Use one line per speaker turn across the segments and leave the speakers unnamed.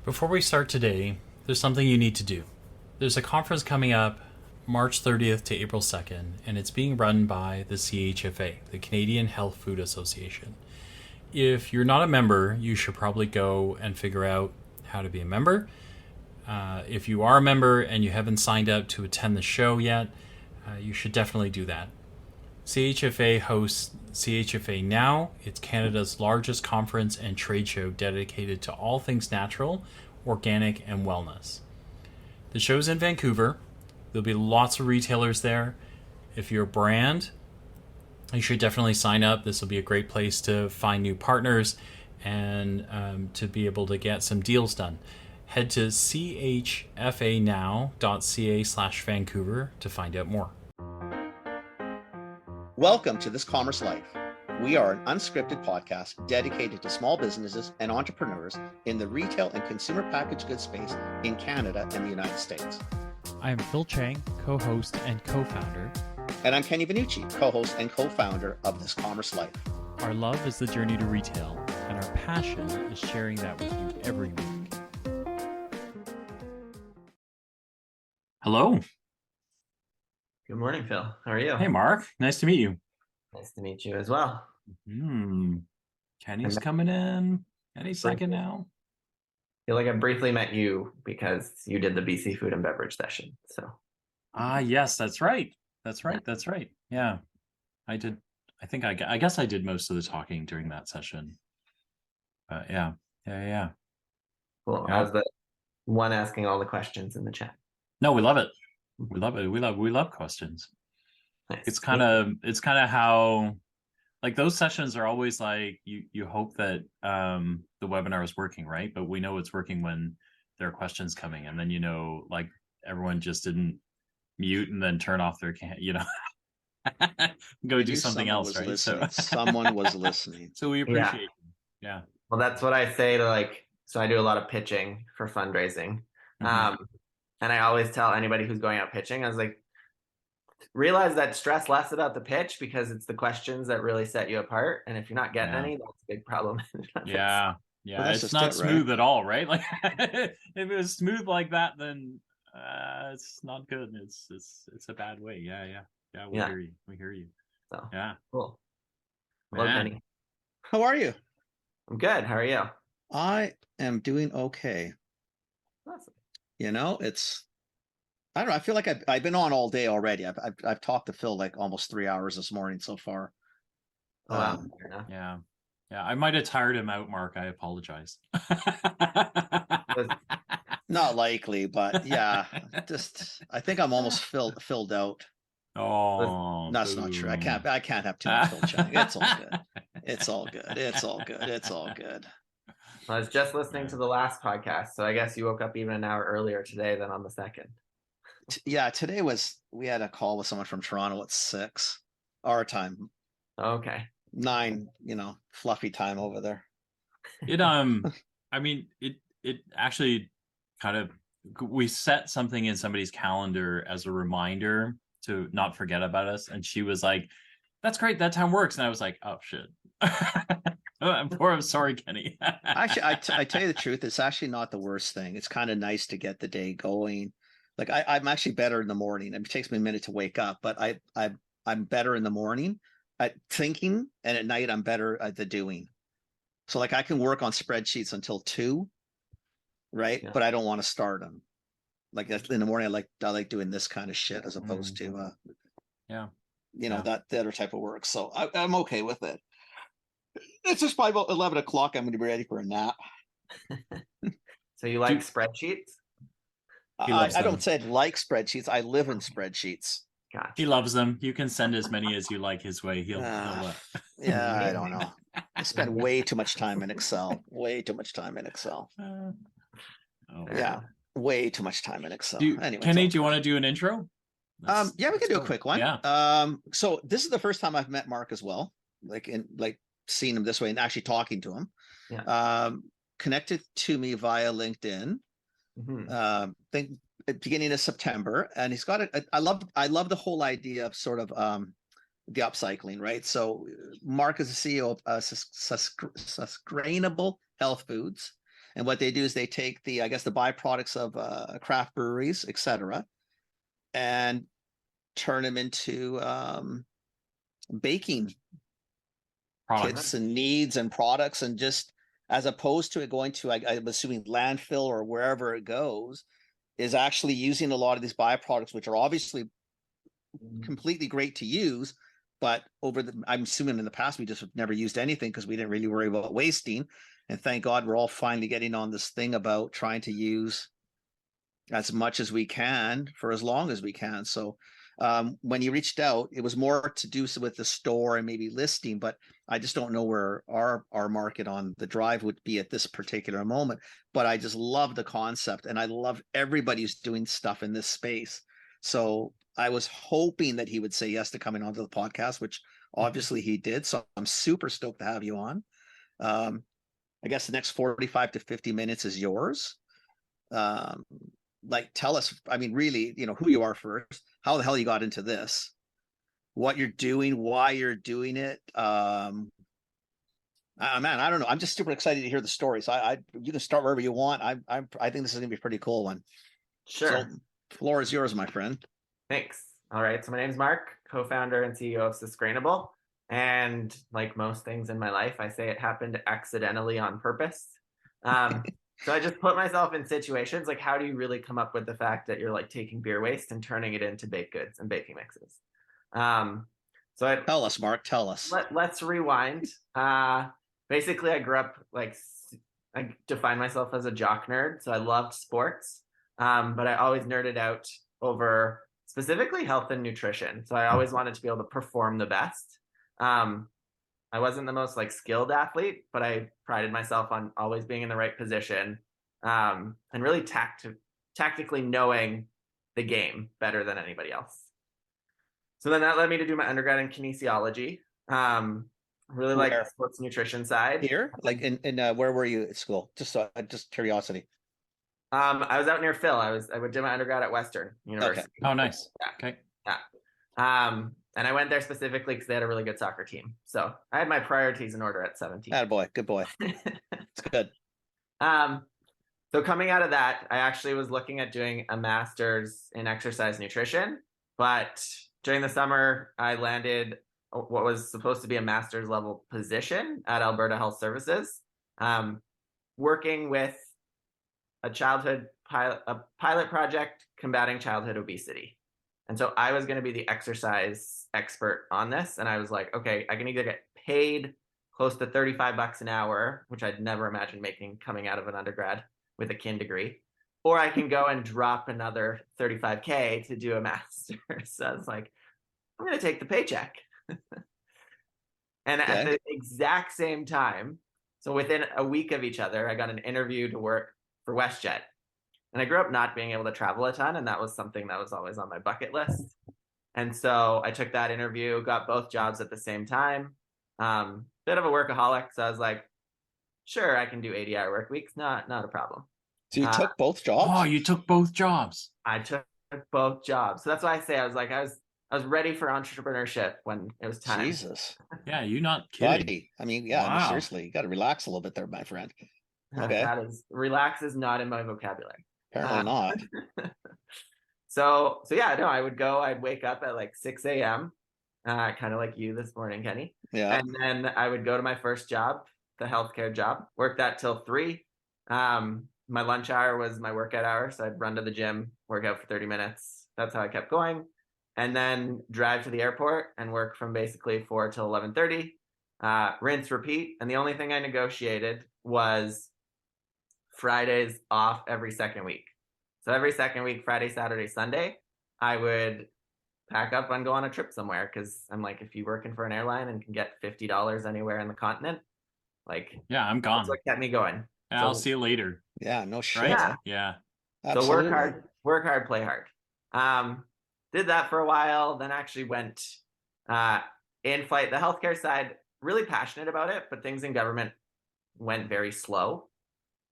Before we start today, there's something you need to do. There's a conference coming up March 30th to April 2nd, and it's being run by the CHFA, the Canadian Health Food Association. If you're not a member, you should probably go and figure out how to be a member. If you are a member and you haven't signed up to attend the show yet, you should definitely do that. CHFA hosts CHFA Now. It's Canada's largest conference and trade show dedicated to all things natural, organic, and wellness. The show's in Vancouver. There'll be lots of retailers there. If you're a brand, you should definitely sign up. This will be a great place to find new partners and to be able to get some deals done. Head to chfanow.ca/Vancouver to find out more.
Welcome to This Commerce Life. We are an unscripted podcast dedicated to small businesses and entrepreneurs in the retail and consumer packaged goods space in Canada and the United States.
I am Phil Chang, co-host and co-founder.
And I'm Kenny Benucci, co-host and co-founder of This Commerce Life.
Our love is the journey to retail, and our passion is sharing that with you every week.
Hello.
Good morning, Phil. How are you?
Hey, Mark. Nice to meet you.
Nice to meet you as well.
Kenny's coming in any second now.
I feel like I briefly met you because you did the BC food and beverage session. So.
Yes, that's right. That's right. Yeah, I did. I guess I did most of the talking during that session. Yeah.
Cool.
Yeah.
I was the one asking all the questions in the chat.
No, we love it. We love questions.
Nice.
It's kind of how, like, those sessions are always like you hope that the webinar is working, right? But we know it's working when there are questions coming, and then like everyone just didn't mute and then turn off their go do something else, right?
Listening. So someone was listening.
So we appreciate it. Yeah.
Well, that's what I say to so I do a lot of pitching for fundraising.
Mm-hmm.
And I always tell anybody who's going out pitching, I was like, realize that stress less about the pitch because it's the questions that really set you apart. And if you're not getting any, that's a big problem.
Yeah.
Well,
it's not smooth at all, right? Like if it was smooth like that, then it's not good. It's a bad way. Yeah. We hear you.
So
yeah.
Cool. Hello, Kenny.
How are you?
I'm good. How are you?
I am doing okay.
Awesome.
I don't know. I feel like I've been on all day already. I've talked to Phil like almost 3 hours this morning so far.
Oh, wow.
Yeah. I might have tired him out, Mark. I apologize.
Not likely, but yeah, I think I'm almost filled out.
Oh,
that's not true. I can't have too much Phil Chang. It's all good.
I was just listening to the last podcast, so I guess you woke up even an hour earlier today than on the second.
Yeah, today we had a call with someone from Toronto at 6 our time.
Okay.
9, fluffy time over there.
It actually kind of, we set something in somebody's calendar as a reminder to not forget about us, and she was like, "That's great, that time works," and I was like, "Oh shit." I'm sorry, Kenny.
Actually, I tell you the truth, it's actually not the worst thing. It's kind of nice to get the day going. Like I'm actually better in the morning. It takes me a minute to wake up, but I'm better in the morning at thinking, and at night I'm better at the doing. So like I can work on spreadsheets until 2, right? Yeah. But I don't want to start them. Like in the morning, I like doing this kind of shit as opposed to that other type of work. So I'm okay with it. It's just by about 11 o'clock. I'm going to be ready for a nap.
So you like spreadsheets?
I don't say I like spreadsheets. I live in spreadsheets.
Gotcha.
He loves them. You can send as many as you like his way. He'll
yeah, I don't know. I spend way too much time in Excel. Way too much time in Excel. Yeah, way too much time in Excel.
Anyway, Kenny, do you want to do an intro?
Yeah, we can do a quick one.
Yeah.
So this is the first time I've met Mark as well. Seen him this way and actually talking to him.
Yeah.
Connected to me via LinkedIn.
Mm-hmm.
Think beginning of September, and he's got I love the whole idea of sort of the upcycling, right? So Mark is the CEO of Sustainable Health Foods, And what they do is they take the, I guess, the byproducts of craft breweries, etc., and turn them into baking
Products.
kits and needs and products, and just as opposed to it going to, I'm assuming, landfill or wherever it goes, is actually using a lot of these byproducts, which are obviously completely great to use, but I'm assuming in the past we just have never used anything because we didn't really worry about wasting. And thank God we're all finally getting on this thing about trying to use as much as we can for as long as we can. So when you reached out, it was more to do with the store and maybe listing, but I just don't know where our market on the drive would be at this particular moment. But I just love the concept, and I love everybody who's doing stuff in this space. So I was hoping that he would say yes to coming onto the podcast, which obviously he did. So I'm super stoked to have you on. I guess the next 45 to 50 minutes is yours. Like, tell us, I mean, really, who you are first, how the hell you got into this, what you're doing, why you're doing it. Man, I don't know. I'm just super excited to hear the story. So you can start wherever you want. I think this is gonna be a pretty cool one.
Sure.
So floor is yours, my friend.
Thanks. All right. So my name's Mark, co-founder and CEO of Suscrainable. And like most things in my life, I say it happened accidentally on purpose. So I just put myself in situations like, how do you really come up with the fact that you're like taking beer waste and turning it into baked goods and baking mixes?
Tell us, Mark, tell us.
Let's rewind. Basically, I grew up I define myself as a jock nerd. So I loved sports, but I always nerded out over specifically health and nutrition. So I always wanted to be able to perform the best. I wasn't the most like skilled athlete, but I prided myself on always being in the right position, and really tactically knowing the game better than anybody else. So then that led me to do my undergrad in kinesiology. Really like the sports nutrition side.
Here, like in where were you at school? Just curiosity.
I was out near Phil. I would do my undergrad at Western University.
Okay. Oh, nice.
Yeah.
Okay.
Yeah. And I went there specifically because they had a really good soccer team. So I had my priorities in order at 17.
Attaboy, good boy. It's good.
So coming out of that, I actually was looking at doing a master's in exercise nutrition, but during the summer, I landed what was supposed to be a master's level position at Alberta Health Services, working with a pilot project combating childhood obesity. And so I was going to be the exercise expert on this. And I was like, okay, I can either get paid close to $35 an hour, which I'd never imagined making coming out of an undergrad with a kin degree, or I can go and drop another $35K to do a master's. So I was like, I'm going to take the paycheck. And at the exact same time, so within a week of each other, I got an interview to work for WestJet. And I grew up not being able to travel a ton, and that was something that was always on my bucket list. And so I took that interview, got both jobs at the same time. Bit of a workaholic, so I was like, sure, I can do 80-hour work weeks, not a problem.
So you took both jobs?
Oh, you took both jobs.
I took both jobs. So that's why I say I was ready for entrepreneurship when it was time.
Jesus.
Yeah, you're not kidding.
Buddy. I mean, yeah,
Wow.
seriously, you got to relax a little bit there, my friend. Okay.
Relax is not in my vocabulary.
Apparently not.
So yeah, no, I'd wake up at like 6 a.m., kind of like you this morning, Kenny.
Yeah.
And then I would go to my first job, the healthcare job, work that till 3. My lunch hour was my workout hour. So I'd run to the gym, work out for 30 minutes. That's how I kept going. And then drive to the airport and work from basically 4 till 11:30, rinse, repeat. And the only thing I negotiated was Fridays off every second week. So every second week, Friday, Saturday, Sunday, I would pack up and go on a trip somewhere. Cause I'm like, if you're working for an airline and can get $50 anywhere in the continent, like,
yeah, I'm gone.
That's what kept me going.
Yeah, I'll see you later.
Yeah, no shit.
Right? Yeah.
Absolutely.
So work hard, play hard. Did that for a while, then actually went in flight. The healthcare side, really passionate about it, but things in government went very slow.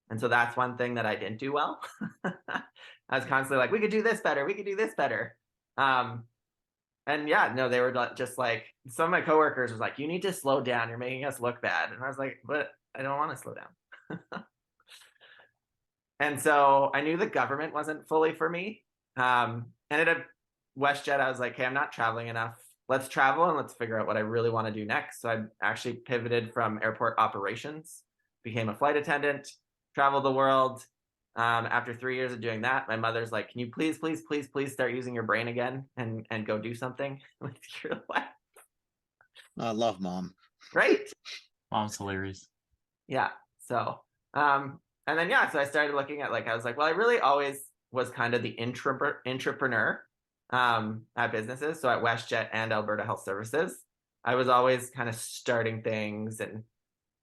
And so that's one thing that I didn't do well. I was constantly like, we could do this better. We could do this better. And yeah, no, they were just like, some of my coworkers was like, you need to slow down. You're making us look bad. And I was like, but I don't want to slow down. And so I knew the government wasn't fully for me. And at WestJet, I was like, hey, I'm not traveling enough. Let's travel and let's figure out what I really want to do next. So I actually pivoted from airport operations, became a flight attendant, traveled the world. After 3 years of doing that, my mother's like, can you please, please, please, please start using your brain again and go do something with your life?
I love mom.
Right?
Mom's hilarious.
Yeah. So, and then, yeah, so I started looking at I was like, well, I really always was kind of the entrepreneur at businesses. So at WestJet and Alberta Health Services, I was always kind of starting things and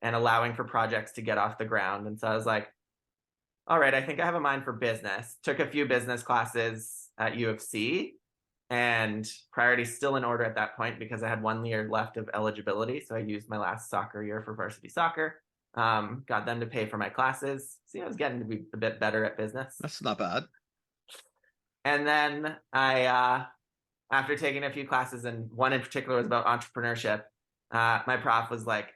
allowing for projects to get off the ground. And so I was like, all right, I think I have a mind for business. Took a few business classes at U of C, and priorities still in order at that point because I had 1 year left of eligibility. So I used my last soccer year for varsity soccer, got them to pay for my classes. See, I was getting to be a bit better at business.
That's not bad.
And then I, after taking a few classes, and one in particular was about entrepreneurship, my prof was like,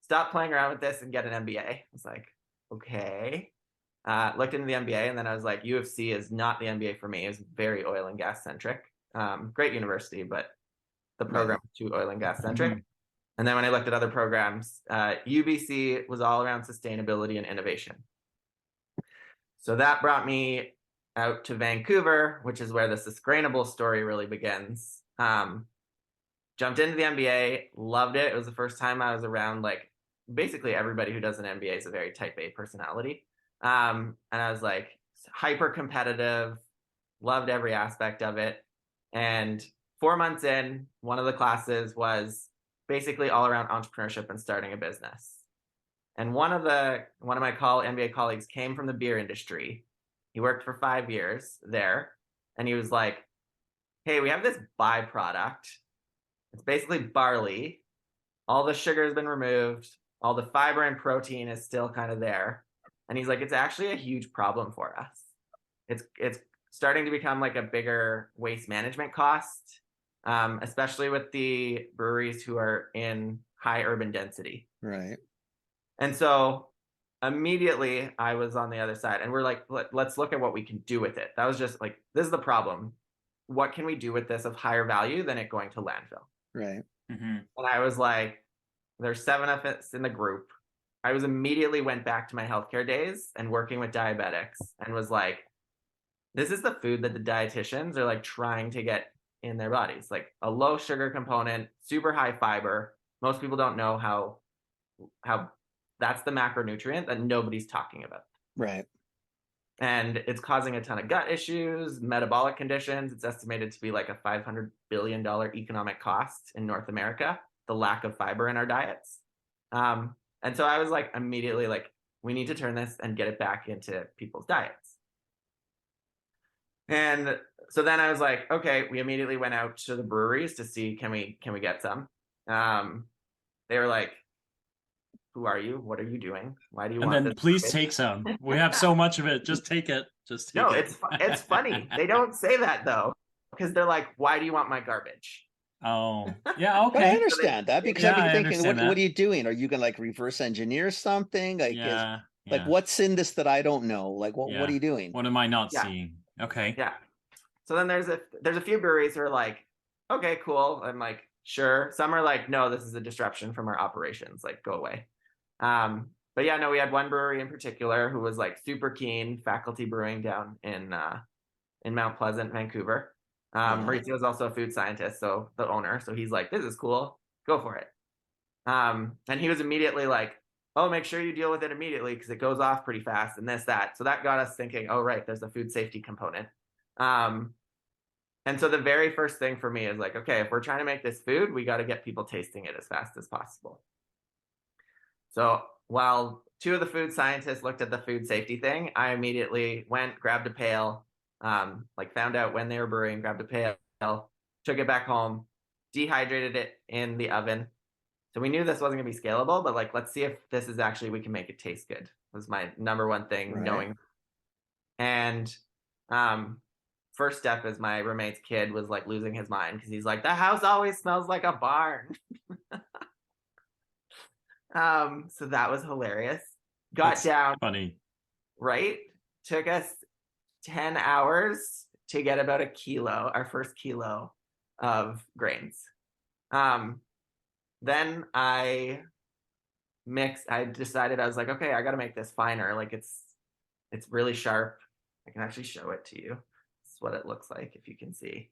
stop playing around with this and get an MBA. I was like, okay. Looked into the MBA, and then I was like, U of C is not the MBA for me. It's very oil and gas centric. Great university, but the program was too oil and gas centric. Mm-hmm. And then when I looked at other programs, UBC was all around sustainability and innovation. So that brought me out to Vancouver, which is where the sustainable story really begins. Jumped into the MBA, loved it. It was the first time I was around basically everybody who does an MBA is a very type A personality. And I was like hyper competitive, loved every aspect of it. And 4 months in, one of the classes was basically all around entrepreneurship and starting a business. And one of my MBA colleagues came from the beer industry. He worked for 5 years there, and he was like, hey, we have this byproduct. It's basically barley. All the sugar has been removed. All the fiber and protein is still kind of there. And he's like, it's actually a huge problem for us. It's starting to become a bigger waste management cost, especially with the breweries who are in high urban density.
Right.
And so immediately I was on the other side, and we're like, let's look at what we can do with it. That was just this is the problem. What can we do with this of higher value than it going to landfill?
Right.
Mm-hmm.
And I was like, there's 7 of us in the group. I immediately went back to my healthcare days and working with diabetics, and was like, this is the food that the dietitians are trying to get in their bodies, a low sugar component, super high fiber. Most people don't know how that's the macronutrient that nobody's talking about.
Right.
And it's causing a ton of gut issues, metabolic conditions. It's estimated to be a $500 billion economic cost in North America, the lack of fiber in our diets. And so I was immediately we need to turn this and get it back into people's diets. And so then I was like, okay, we immediately went out to the breweries to see, can we get some? They were like, who are you? What are you doing? Why do you want this?
And then please take some. We have so much of it. Just take it.
No, it's funny. They don't say that though, because they're like, why do you want my garbage?
Oh, yeah, okay.
But I understand that, because I've been thinking, what are you doing? Are you gonna reverse engineer something? What's in this that I don't know? What are you doing?
What am I not seeing? Okay.
Yeah. So then there's a few breweries who are like, okay, cool. I'm like, sure. Some are like, no, this is a disruption from our operations. Go away. But yeah, no, we had one brewery in particular who was super keen, Faculty Brewing down in Mount Pleasant, Vancouver. Maurizio is also a food scientist, so the owner. So he's like, this is cool. Go for it. And he was immediately like, oh, make sure you deal with it immediately because it goes off pretty fast and that. So that got us thinking, oh, right, there's a food safety component. And so the very first thing for me is okay, if we're trying to make this food, we got to get people tasting it as fast as possible. So while 2 of the food scientists looked at the food safety thing, I immediately went, grabbed a pail, found out when they were brewing, grabbed a pail, took it back home, dehydrated it in the oven. So we knew this wasn't going to be scalable, but let's see if this is actually, we can make it taste good. Was my number one thing, right. Knowing. And first step is my roommate's kid was losing his mind because he's like, the house always smells like a barn. So that was hilarious. That's down.
Funny.
Right? took us 10 hours to get about a kilo, our first kilo of grains. Then I decided, I was like, okay, I got to make this finer. Like it's really sharp. I can actually show it to you. This is what it looks like, if you can see.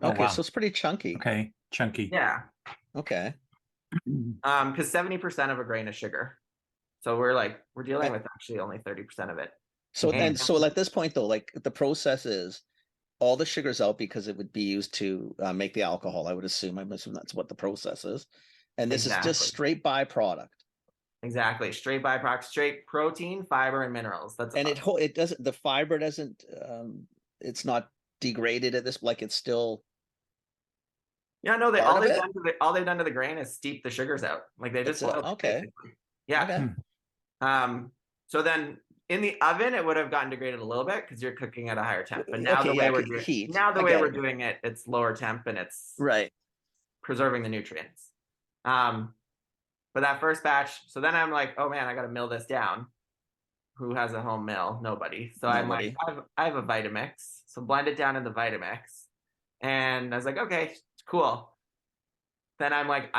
Okay,
wow.
so it's pretty chunky.
Okay, chunky.
Yeah.
Okay.
Because 70% of a grain is sugar. So we're dealing with actually only 30% of it.
So
And
so at this point though, like the process is all the sugar's out because it would be used to make the alcohol. I would assume. I'm assuming that's what the process is. And this is just straight byproduct.
Exactly. Straight byproduct, straight protein, fiber, and minerals. That's
And it doesn't, the fiber doesn't, it's not degraded at this, like it's still.
Yeah, no,
Part of it?
all they've done to the grain is steep the sugars out. Like they just
It's
boiled it,
okay.
basically. Yeah.
Okay.
So then in the oven it would have gotten degraded a little bit because you're cooking at a higher temp. But now
Okay,
the
yeah,
way we're doing
heat.
now the
I
way
get
we're
it.
doing it, it's lower temp and it's
Right.
preserving the nutrients. But that first batch, so then I'm like, oh man, I got to mill this down. Who has a home mill? Nobody. So I'm like, I have a Vitamix. So blend it down in the Vitamix. And I was like, okay, cool. Then I'm like,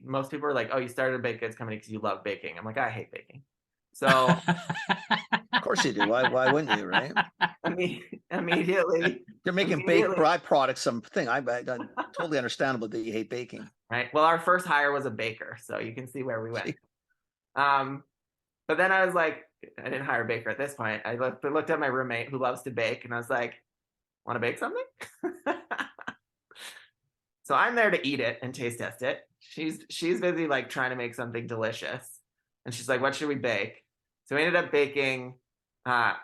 most people are like, oh, you started a baked goods company because you love baking. I'm like, I hate baking. So
Of course you do. Why wouldn't you, right?
immediately.
You're making baked byproducts something. I totally understandable that you hate baking.
Right. Well, our first hire was a baker, so you can see where we went. But then I was like, I didn't hire a baker at this point. I looked at my roommate who loves to bake, and I was like, want to bake something? So I'm there to eat it and taste test it. She's busy like trying to make something delicious, and she's like, what should we bake? So we ended up baking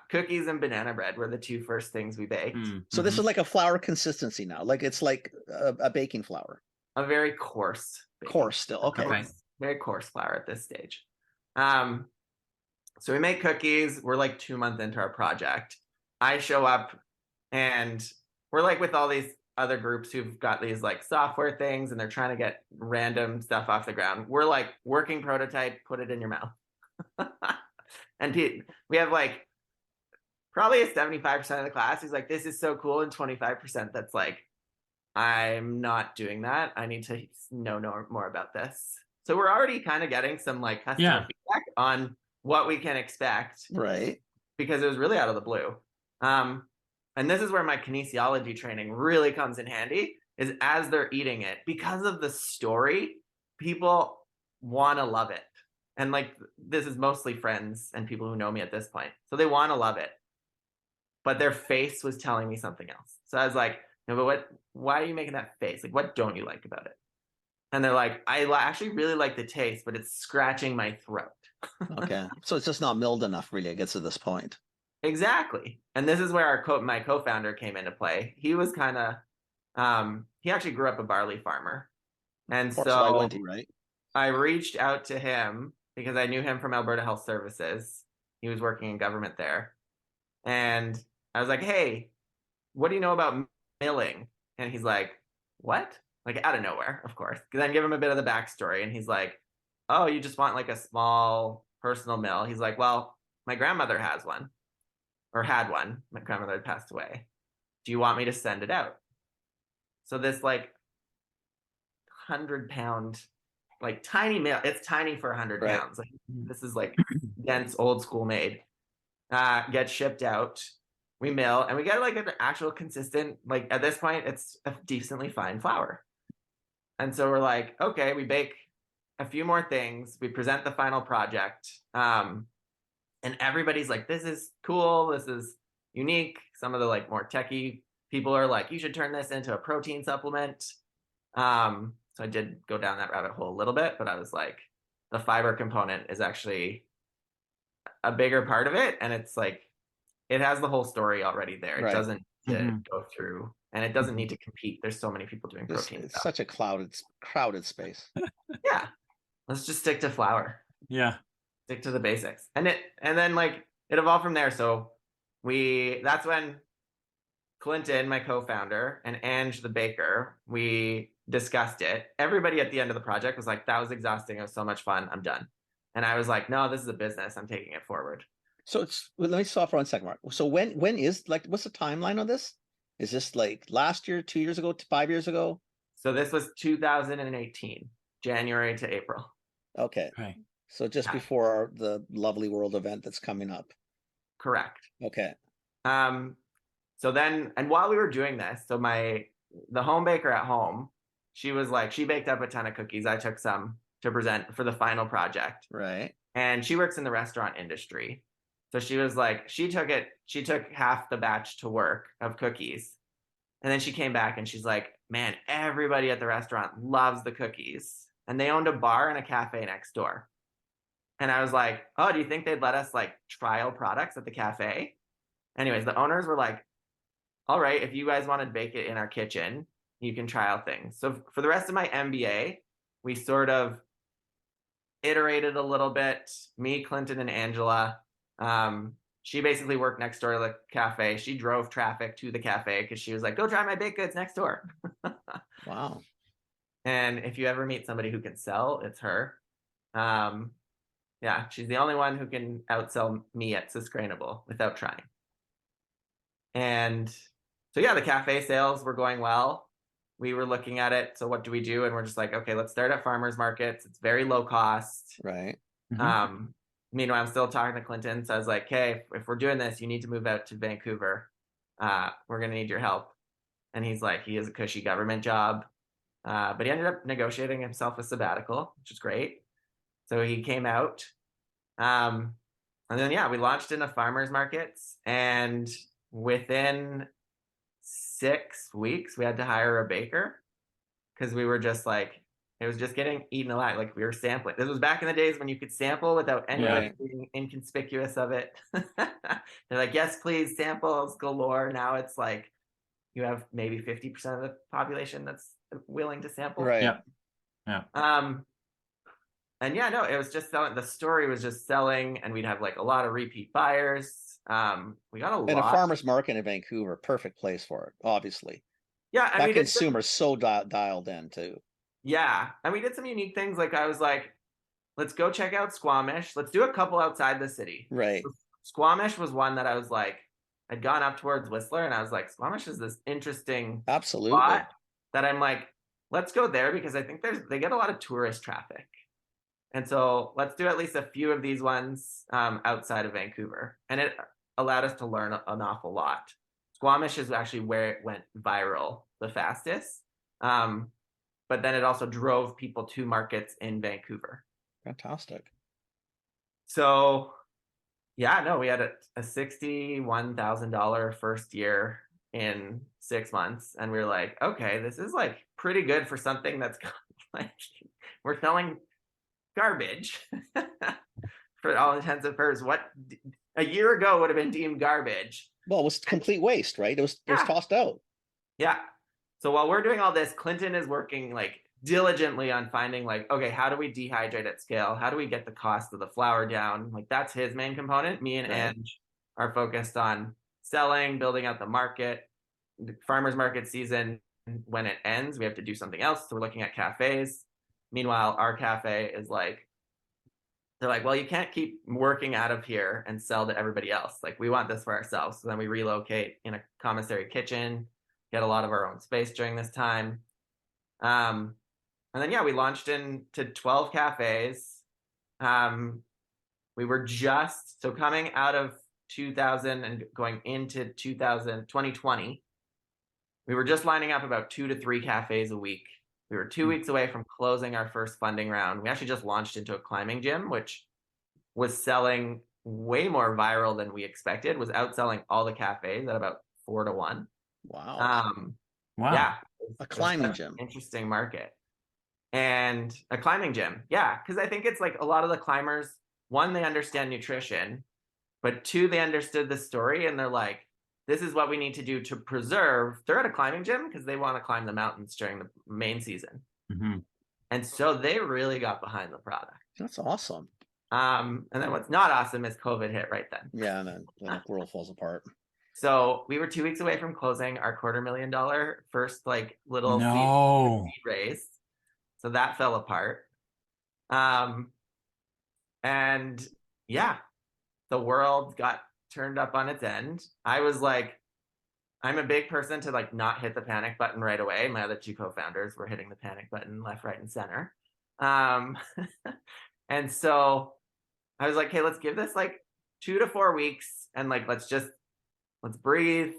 cookies and banana bread were the two first things we baked.
So this is like a flour consistency now. Like it's like a baking flour.
A very coarse.
Coarse still. Okay.
Very coarse flour at this stage. So we make cookies. We're like 2 months into our project. I show up and we're like with all these other groups who've got these like software things and they're trying to get random stuff off the ground. We're like working prototype, put it in your mouth. And we have like probably a 75% of the class who's like, this is so cool. And 25% that's like, I'm not doing that. I need to know more about this. So we're already kind of getting some like customer feedback on what we can expect.
Right.
Because it was really out of the blue. And this is where my kinesiology training really comes in handy, is as they're eating it, because of the story, people want to love it. And like, this is mostly friends and people who know me at this point. So they want to love it. But their face was telling me something else. So I was like, no, but why are you making that face? Like, what don't you like about it? And they're like, I actually really like the taste, but it's scratching my throat.
Okay. So it's just not milled enough, really, I guess, at this point.
Exactly. And this is where my co-founder came into play. He was kind of, he actually grew up a barley farmer. And so
why wouldn't he, right?
I reached out to him because I knew him from Alberta Health Services. He was working in government there. And I was like, hey, what do you know about milling? And he's like, what? Like out of nowhere, of course. Then give him a bit of the backstory. And he's like, oh, you just want like a small personal mill. He's like, well, my grandmother has one or had one. My grandmother had passed away. Do you want me to send it out? So this like 100-pound, like tiny mill. It's tiny for 100 pounds. Like, this is like dense, old school made. Gets shipped out. We mill and we get like an actual consistent, like at this point, it's a decently fine flour. And so we're like, okay, we bake a few more things. We present the final project. And everybody's like, this is cool. This is unique. Some of the like more techie people are like, you should turn this into a protein supplement. So I did go down that rabbit hole a little bit, but I was like, the fiber component is actually a bigger part of it. And it's like, it has the whole story already there. It doesn't need to go through, and it doesn't need to compete. There's so many people doing protein.
It's such a crowded space.
Yeah. Let's just stick to flour.
Yeah.
Stick to the basics. And then like it evolved from there. So that's when Clinton, my co-founder, and Ange, the baker, we discussed it. Everybody at the end of the project was like, that was exhausting. It was so much fun. I'm done. And I was like, no, this is a business. I'm taking it forward.
So let me stop for 1 second, Mark. So when is like what's the timeline on this? Is this like last year, 2 years ago, 5 years ago?
So this was 2018, January to April.
Okay.
Okay.
So just before the Lovely World event that's coming up.
Correct.
Okay.
So then, and while we were doing this, so the home baker at home, she baked up a ton of cookies. I took some to present for the final project.
Right.
And she works in the restaurant industry. So she was like, she took half the batch to work of cookies. And then she came back and she's like, man, everybody at the restaurant loves the cookies. And they owned a bar and a cafe next door. And I was like, oh, do you think they'd let us like trial products at the cafe? Anyways, the owners were like, all right, if you guys want to bake it in our kitchen, you can trial things. So for the rest of my MBA, we sort of iterated a little bit. Me, Clinton, and Angela. She basically worked next door to the cafe. She drove traffic to the cafe because she was like, go try my baked goods next door.
Wow.
And if you ever meet somebody who can sell, it's her. Yeah, she's the only one who can outsell me at Sustainable without trying. And so, yeah, the cafe sales were going well. We were looking at it. So what do we do? And we're just like, okay, let's start at farmers markets. It's very low cost.
Right.
Meanwhile, I'm still talking to Clinton. So I was like, hey, if we're doing this, you need to move out to Vancouver. We're going to need your help. And he's like, he has a cushy government job. But he ended up negotiating himself a sabbatical, which is great. So he came out. And then, yeah, we launched into farmers markets. And within 6 weeks, we had to hire a baker because we were just like, it was just getting eaten alive. Like we were sampling. This was back in the days when you could sample without anyone being inconspicuous of it. They're like, yes, please, samples galore. Now it's like you have maybe 50% of the population that's willing to sample.
Right.
Yeah.
And yeah, no, it was just selling. The story was just selling, and we'd have like a lot of repeat buyers. We got a lot.
And a farmer's market in Vancouver, perfect place for it, obviously.
Yeah, and
that consumer's so dialed in too.
Yeah, and we did some unique things. Like I was like, let's go check out Squamish. Let's do a couple outside the city.
Right.
So Squamish was one that I was like, I'd gone up towards Whistler, and I was like, Squamish is this interesting spot that I'm like, let's go there because I think they get a lot of tourist traffic. And so let's do at least a few of these ones outside of Vancouver. And it allowed us to learn an awful lot. Squamish is actually where it went viral the fastest. But then it also drove people to markets in Vancouver.
Fantastic.
So, yeah, no, we had a $61,000 first year in 6 months. And we were like, okay, this is like pretty good for something that's like, we're selling garbage for all intents and purposes. What a year ago would have been deemed garbage.
Well, it was complete waste, right? It was tossed out.
Yeah. So while we're doing all this, Clinton is working like diligently on finding like, okay, how do we dehydrate at scale? How do we get the cost of the flour down? Like that's his main component. Me and Ange are focused on selling, building out the market. The farmers market season, when it ends, we have to do something else. So we're looking at cafes. Meanwhile, our cafe is like, they're like, well, you can't keep working out of here and sell to everybody else. Like, we want this for ourselves. So then we relocate in a commissary kitchen, get a lot of our own space during this time. And then, yeah, we launched into 12 cafes. We were just, so coming out of 2000 and going into 2020, we were just lining up about 2 to 3 cafes a week. We were 2 weeks away from closing our first funding round. We actually just launched into a climbing gym, which was selling way more viral than we expected, was outselling all the cafes at about 4 to 1.
Wow.
Wow.
Yeah.
A climbing gym.
Interesting market. And a climbing gym. Yeah. Because I think it's like a lot of the climbers, one, they understand nutrition, but two, they understood the story and they're like, this is what we need to do to preserve. They're at a climbing gym because they want to climb the mountains during the main season.
Mm-hmm.
And so they really got behind the product.
That's awesome.
And then what's not awesome is COVID hit right then.
Yeah, and then the world falls apart.
So we were 2 weeks away from closing our $250,000 first like little seed raise. So that fell apart. And yeah, the world got turned up on its end. I was like, I'm a big person to like not hit the panic button right away. My other two co-founders were hitting the panic button left, right, and center. And so I was like, hey, let's give this like 2 to 4 weeks and like let's breathe.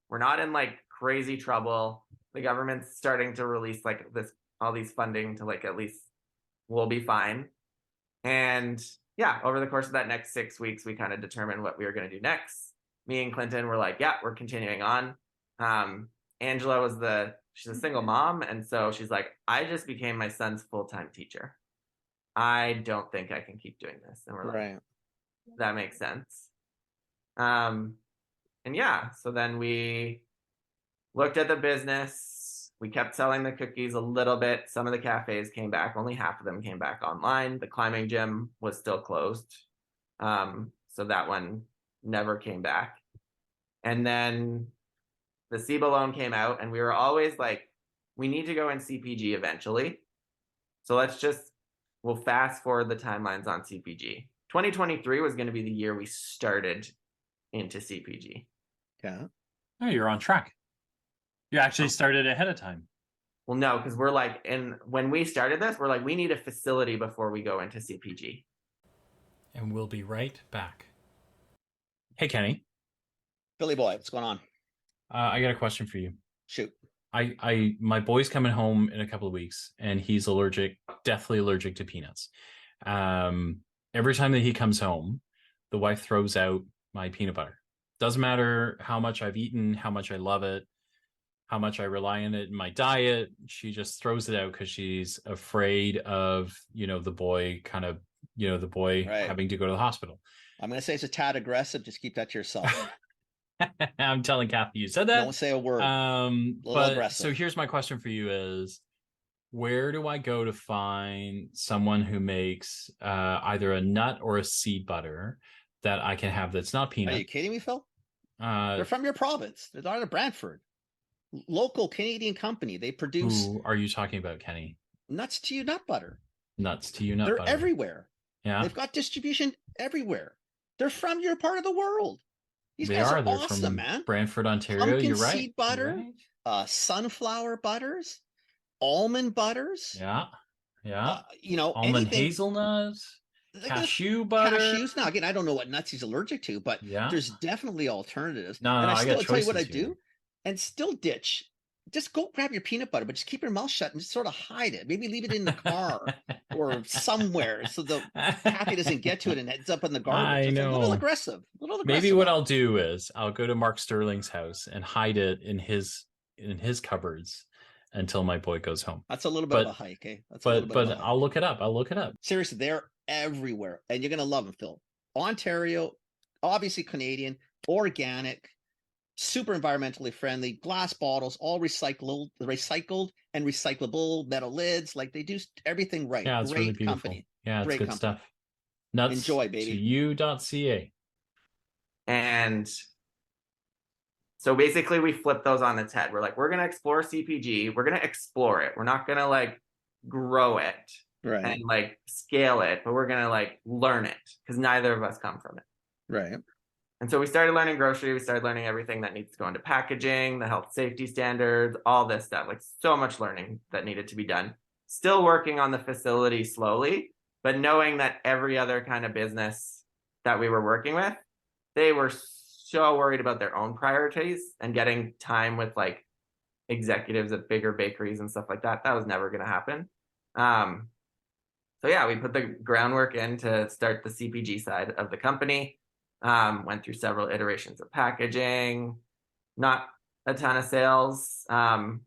We're not in like crazy trouble. The government's starting to release like all these funding to like at least we'll be fine. And yeah, over the course of that next 6 weeks, we kind of determined what we were going to do next. Me and Clinton were like, yeah, we're continuing on. Angela she's a single mom. And so she's like, I just became my son's full-time teacher. I don't think I can keep doing this. And we're like, that makes sense. And yeah, so then we looked at the business. We kept selling the cookies a little bit. Some of the cafes came back. Only half of them came back online. The climbing gym was still closed. So that one never came back. And then the SIBA loan came out and we were always like, we need to go in CPG eventually. So we'll fast forward the timelines on CPG. 2023 was going to be the year we started into CPG.
Yeah.
Oh, you're on track. You actually started ahead of time.
Well, no, because we're like, when we started this, we're like, we need a facility before we go into CPG.
And we'll be right back. Hey, Kenny.
Billy boy, what's going on?
I got a question for you.
Shoot.
My boy's coming home in a couple of weeks, and he's deathly allergic to peanuts. Every time that he comes home, the wife throws out my peanut butter. Doesn't matter how much I've eaten, how much I love it, how much I rely on it in my diet. She just throws it out because she's afraid of, the boy having to go to the hospital.
I'm going to say it's a tad aggressive. Just keep that to yourself.
I'm telling Kathy you said that.
Don't say a word.
But
aggressive.
So here's my question for you is, where do I go to find someone who makes either a nut or a seed butter that I can have that's not peanut?
Are you kidding me, Phil? They're from your province. They're out of Brantford. Local Canadian company. They produce.
Who are you talking about, Kenny?
Nuts to you nut butter.
Nuts to you nut
They're
butter.
everywhere.
Yeah.
They've got distribution everywhere. They're from your part of the world. They're
They're
awesome,
from
man.
Brantford, Ontario.
Pumpkin
You're right.
seed butter, sunflower butters, almond butters.
Yeah. Almond
anything.
Hazelnuts, cashew butter.
Cashews. Now, again, I don't know what nuts he's allergic to, but there's definitely alternatives.
No, I
still
got
tell you what I
choices here.
do, and still ditch. Just go grab your peanut butter, but just keep your mouth shut and just sort of hide it. Maybe leave it in the car or somewhere so the Kathy doesn't get to it and ends up in the garbage.
I know.
A little aggressive.
Maybe what I'll do is I'll go to Mark Sterling's house and hide it in his cupboards until my boy goes home.
That's a little bit of a hike, eh?
But I'll look it up.
Seriously, they're everywhere, and you're gonna love them, Phil. Ontario, obviously Canadian, organic, super environmentally friendly, glass bottles, all recycled and recyclable, metal lids. Like they do everything right.
Yeah, it's
Great
really beautiful.
Company.
Yeah, it's
Great
good
company.
stuff. Nuts
Enjoy, baby.
to you.ca.
And so basically we flip those on its head. We're like, we're going to explore CPG. We're going to explore it. We're not going to like grow it and like scale it, but we're going to like learn it because neither of us come from it.
Right.
And so we started learning grocery. We started learning everything that needs to go into packaging, the health safety standards, all this stuff, like so much learning that needed to be done. Still working on the facility slowly, but knowing that every other kind of business that we were working with, they were so worried about their own priorities and getting time with like executives at bigger bakeries and stuff like that. That was never going to happen. So yeah, we put the groundwork in to start the CPG side of the company. Went through several iterations of packaging, not a ton of sales. And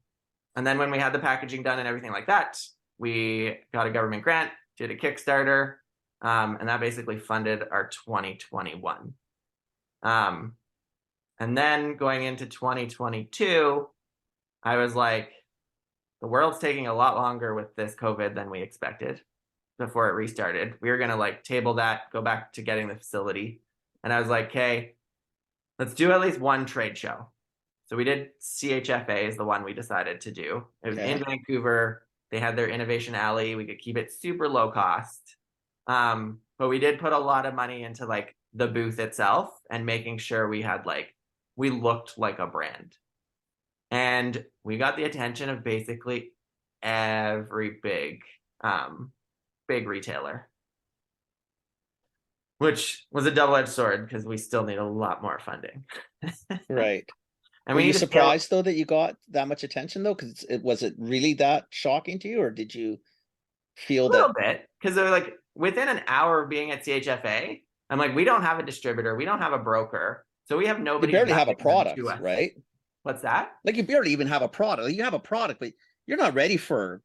then when we had the packaging done and everything like that, we got a government grant, did a Kickstarter, and that basically funded our 2021. And then going into 2022, I was like, the world's taking a lot longer with this COVID than we expected before it restarted. We were going to like table that, go back to getting the facility. And I was like, okay, let's do at least one trade show. So we did CHFA is the one we decided to do. It was in Vancouver. They had their innovation alley. We could keep it super low cost. But we did put a lot of money into like the booth itself and making sure we looked like a brand. And we got the attention of basically every big retailer, which was a double-edged sword because we still need a lot more funding.
Right.
And
Were
we
you
need to
surprised though that you got that much attention though? Because was it really that shocking to you, or did you feel
a little
that?
bit, because they're like within an hour of being at CHFA, I'm like, we don't have a distributor, we don't have a broker, so we have
You
nobody
barely have a
guiding them to
product,
us.
right?
What's that?
Like you barely even have a product. Like, you have a product, but you're not ready for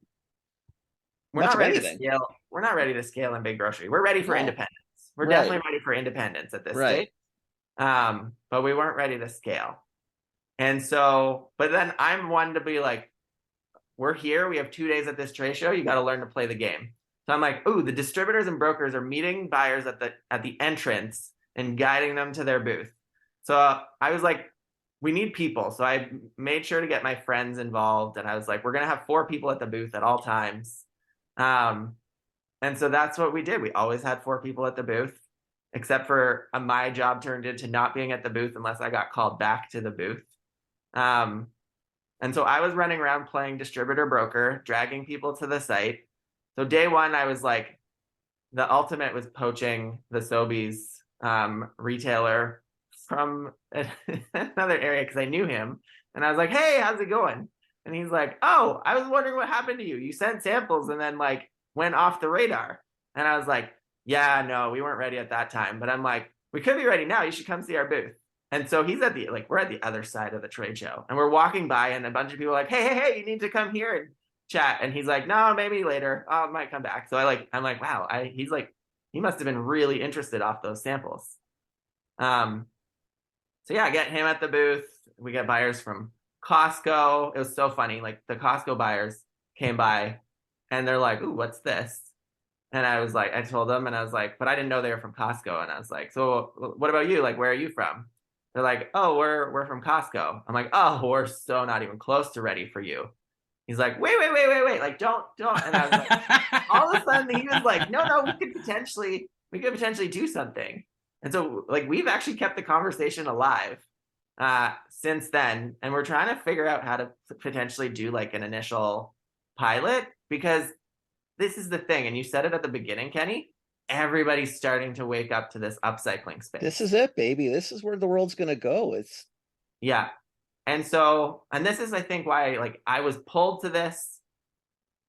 We're
much
not
of
ready
anything.
to scale. We're not ready to scale in big grocery. We're ready for
No.
independence. We're
Right.
definitely ready for independence at this
Right.
stage. But we weren't ready to scale. And so, but then I'm one to be like, we're here. We have 2 days at this trade show. You got to learn to play the game. So I'm like, ooh, the distributors and brokers are meeting buyers at the entrance and guiding them to their booth. So I was like, we need people. So I made sure to get my friends involved, and I was like, we're gonna have 4 people at the booth at all times. And so that's what we did. We always had 4 people at the booth, except for my job turned into not being at the booth unless I got called back to the booth. And so I was running around playing distributor broker, dragging people to the site. So day one, I was like, the ultimate was poaching the Sobeys retailer from another area because I knew him. And I was like, hey, how's it going? And he's like, oh, I was wondering what happened to you. You sent samples and then like went off the radar. And I was like, yeah, no, we weren't ready at that time. But I'm like, we could be ready now. You should come see our booth. And so he's we're at the other side of the trade show, and we're walking by, and a bunch of people are like, hey, you need to come here and chat. And he's like, no, maybe later. I might come back. So I'm like, wow, he's like, he must have been really interested off those samples. So yeah, I get him at the booth. We get buyers from Costco. It was so funny. Like the Costco buyers came by and they're like, ooh, what's this? And I was like, I told them, and I was like, but I didn't know they were from Costco. And I was like, so what about you? Like, where are you from? They're like, oh, we're from Costco. I'm like, oh, we're so not even close to ready for you. He's like, wait. Like, don't. And I was like, all of a sudden he was like, no, we could potentially do something. And so like, we've actually kept the conversation alive since then. And we're trying to figure out how to potentially do like an initial pilot, because this is the thing. And you said it at the beginning, Kenny, everybody's starting to wake up to this upcycling space.
This is it, baby. This is where the world's going to go.
Yeah. And this is, I think, why like I was pulled to this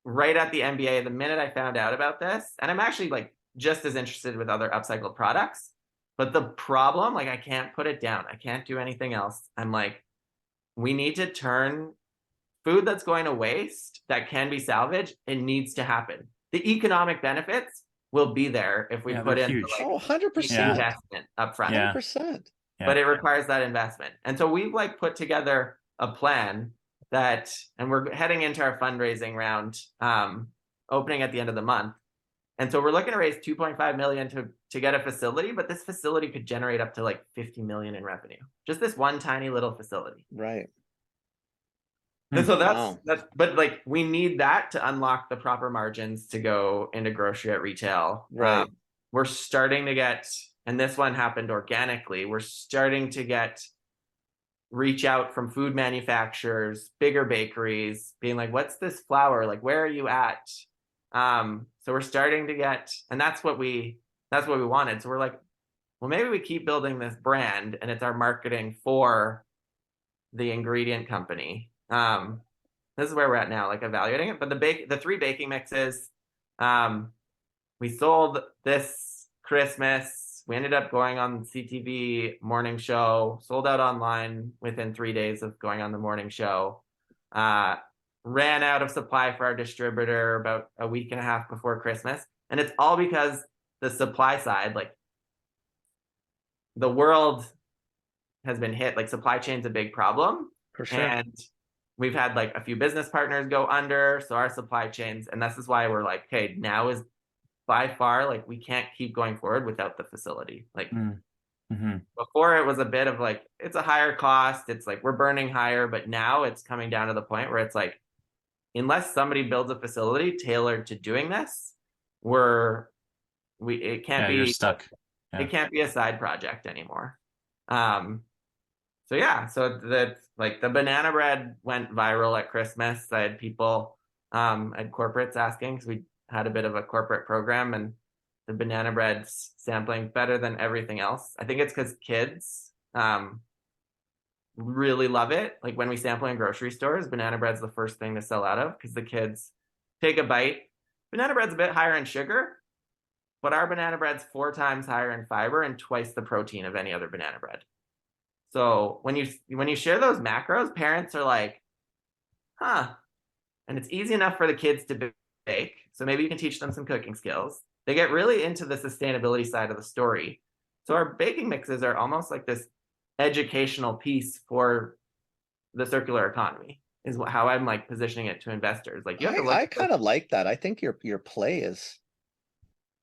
right at the MBA the minute I found out about this. And I'm actually like just as interested with other upcycled products. But the problem, like, I can't put it down. I can't do anything else. I'm like, we need to turn food that's going to waste that can be salvaged. It needs to happen. The economic benefits will be there if we put in
huge.
like
100%.
investment up front.
100%.
But it requires that investment. And so we've like put together a plan and we're heading into our fundraising round, opening at the end of the month. And so we're looking to raise 2.5 million to get a facility, but this facility could generate up to like 50 million in revenue. Just this one tiny little facility.
Right.
And so that's but like we need that to unlock the proper margins to go into grocery at retail.
Right.
We're starting to get, and this one happened organically, we're starting to get reach out from food manufacturers, bigger bakeries, being like, what's this flour? Like, where are you at? So we're starting to get, and that's what we wanted. So we're like, well, maybe we keep building this brand and it's our marketing for the ingredient company. This is where we're at now, like evaluating it. But the 3 baking mixes, we sold this Christmas. We ended up going on CTV morning show, sold out online within 3 days of going on the morning show. Ran out of supply for our distributor about a week and a half before Christmas. And it's all because the supply side, like the world has been hit, like supply chain's a big problem.
For sure.
And we've had like a few business partners go under. So our supply chains, and this is why we're like, okay, now is by far, like we can't keep going forward without the facility. Like before it was a bit of like, it's a higher cost. It's like, we're burning higher, but now it's coming down to the point where it's like, unless somebody builds a facility tailored to doing this, it can't be
you're stuck.
Yeah.
It can't be a side project anymore. So the banana bread went viral at Christmas. I had people at corporates asking, because we had a bit of a corporate program, and the banana bread's sampling better than everything else. I think it's because kids really love it. Like when we sample in grocery stores, banana bread's the first thing to sell out of, because the kids take a bite. Banana bread's a bit higher in sugar, but our banana bread's 4 times higher in fiber and twice the protein of any other banana bread. So when you share those macros, parents are like, huh. And it's easy enough for the kids to bake. So maybe you can teach them some cooking skills. They get really into the sustainability side of the story. So our baking mixes are almost like this educational piece for the circular economy, is how I'm like positioning it to investors. Like you have to look.
I kind of like that. I think your play is,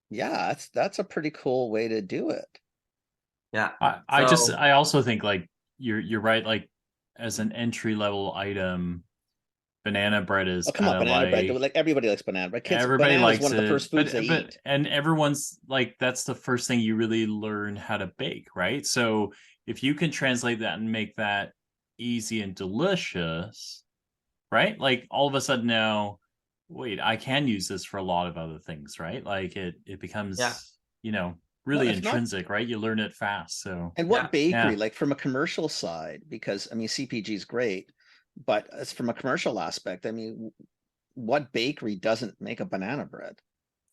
yeah, that's a pretty cool way to do it.
Yeah.
I also think like you're right. Like as an entry level item, banana bread is
Come on,
kind of
banana bread.
like
Like everybody likes banana bread. Kids,
everybody
banana is
likes
one of the
it,
first foods they eat.
and everyone's like that's the first thing you really learn how to bake, right? So if you can translate that and make that easy and delicious, right? Like all of a sudden now, wait, I can use this for a lot of other things, right? Like it becomes,
Yeah.
really
Well, if not,
intrinsic, right? You learn it fast. So
and what bakery,
yeah.
like from a commercial side, because I mean CPG is great, but as from a commercial aspect, I mean, what bakery doesn't make a banana bread?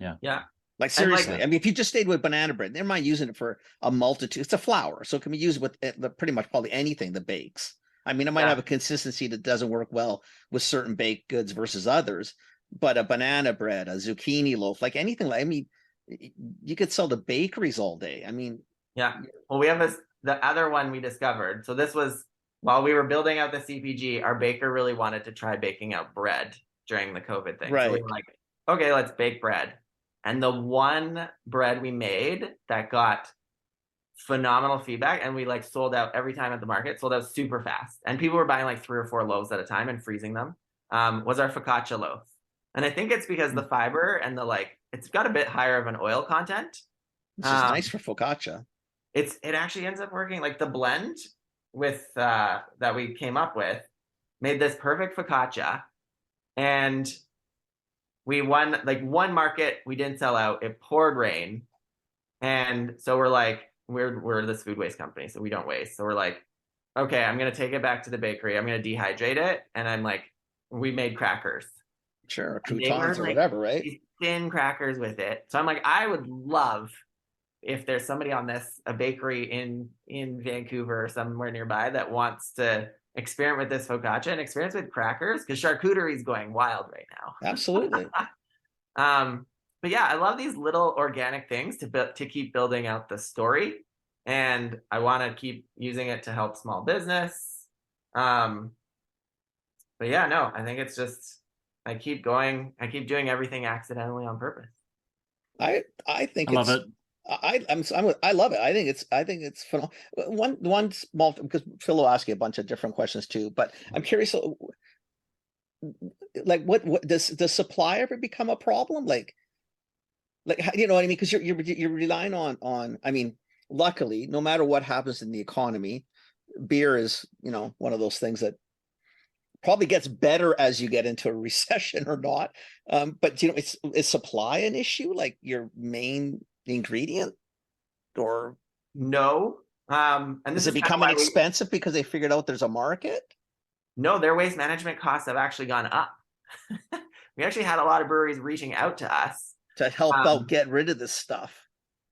Yeah.
Yeah.
Like seriously, I mean, if you just stayed with banana bread, never mind using it for a multitude. It's a flour, so it can be used with pretty much probably anything that bakes. I mean, it might have a consistency that doesn't work well with certain baked goods versus others, but a banana bread, a zucchini loaf, like anything. Like I mean, you could sell to bakeries all day. I mean,
yeah. Well, we have the other one we discovered. So this was while we were building out the CPG, our baker really wanted to try baking out bread during the COVID thing.
right?
So we were like, okay, let's bake bread. And the one bread we made that got phenomenal feedback, and we like sold out every time at the market, sold out super fast, and people were buying like 3 or 4 loaves at a time and freezing them, was our focaccia loaf. And I think it's because the fiber and it's got a bit higher of an oil content,
which is nice for focaccia.
It actually ends up working. Like the blend with that we came up with made this perfect focaccia, and we won like one market. We didn't sell out. It poured rain, and so we're like, we're this food waste company, so we don't waste. So we're like, okay, I'm gonna take it back to the bakery. I'm gonna dehydrate it, and I'm like, we made crackers,
sure, croutons or whatever, right?
These thin crackers with it. So I'm like, I would love if there's somebody on this, a bakery in Vancouver or somewhere nearby that wants to experiment with this focaccia and experience with crackers, because charcuterie is going wild right now.
Absolutely.
But yeah, I love these little organic things to keep building out the story, and I want to keep using it to help small business. But yeah, no, I think it's just I keep doing everything accidentally on purpose.
I think
I love it.
I love it. I think it's phenomenal. One small, because Phil will ask you a bunch of different questions too, but I'm curious, like what does supply ever become a problem? Like you know what I mean? Because you're relying on. I mean, luckily, no matter what happens in the economy, beer is one of those things that probably gets better as you get into a recession or not. But is supply an issue? Like your main ingredient, or
no? And
is it becoming expensive because they figured out there's a market?
No, their waste management costs have actually gone up. We actually had a lot of breweries reaching out to us
to help out get rid of this stuff.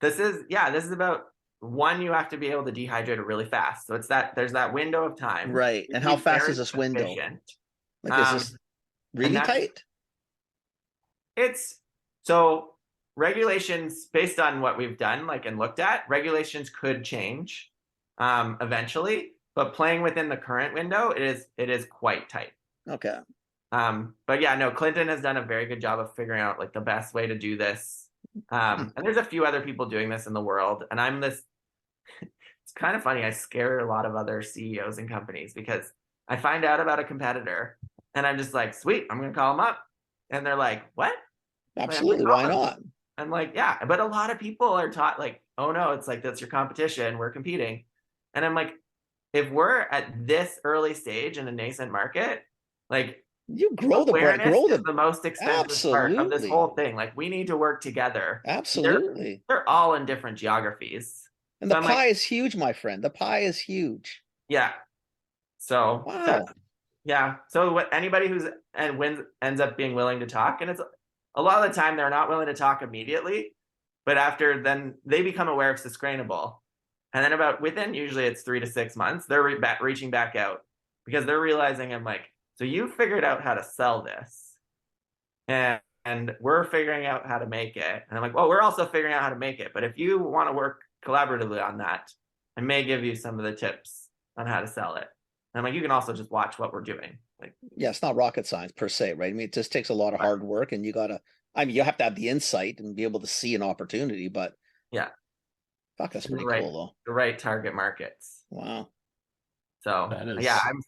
This is about one, you have to be able to dehydrate it really fast. So there's that window of time.
Right. And how fast is this window? Like, is this really tight?
So regulations, based on what we've done, and looked at, regulations could change eventually, but playing within the current window, it is quite tight.
Okay.
But yeah, no, Clinton has done a very good job of figuring out the best way to do this. And there's a few other people doing this in the world. And it's kind of funny. I scare a lot of other CEOs and companies because I find out about a competitor and I'm just like, sweet, I'm going to call them up. And they're like, what?
Absolutely. Why not?
I'm like, yeah, but a lot of people are taught oh no, it's like, that's your competition, we're competing. And I'm like, if we're at this early stage in a nascent market, like,
You grow the brand,
awareness
grow
is
the
the most expensive part of this
absolutely,
whole thing. Like, we need to work together.
absolutely.
They're all in different geographies.
And
So
the
I'm like,
pie is huge, my friend. The pie is huge.
yeah. So
Wow.
yeah. So what anybody who's and wins ends up being willing to talk, and it's a lot of the time they're not willing to talk immediately, but after then they become aware of sustainable, and then about within usually it's 3 to 6 months they're reaching back out because they're realizing I'm like, so you figured out how to sell this, and we're figuring out how to make it, and I'm like, well, we're also figuring out how to make it, but if you want to work collaboratively on that, I may give you some of the tips on how to sell it. And I'm like, you can also just watch what we're doing. Like,
Yeah, it's not rocket science per se, right? I mean, it just takes a lot of hard work, and I mean, you have to have the insight and be able to see an opportunity, but
yeah,
fuck, that's
the
pretty
right,
cool though.
the right target markets.
Wow.
So
That is-
yeah, I'm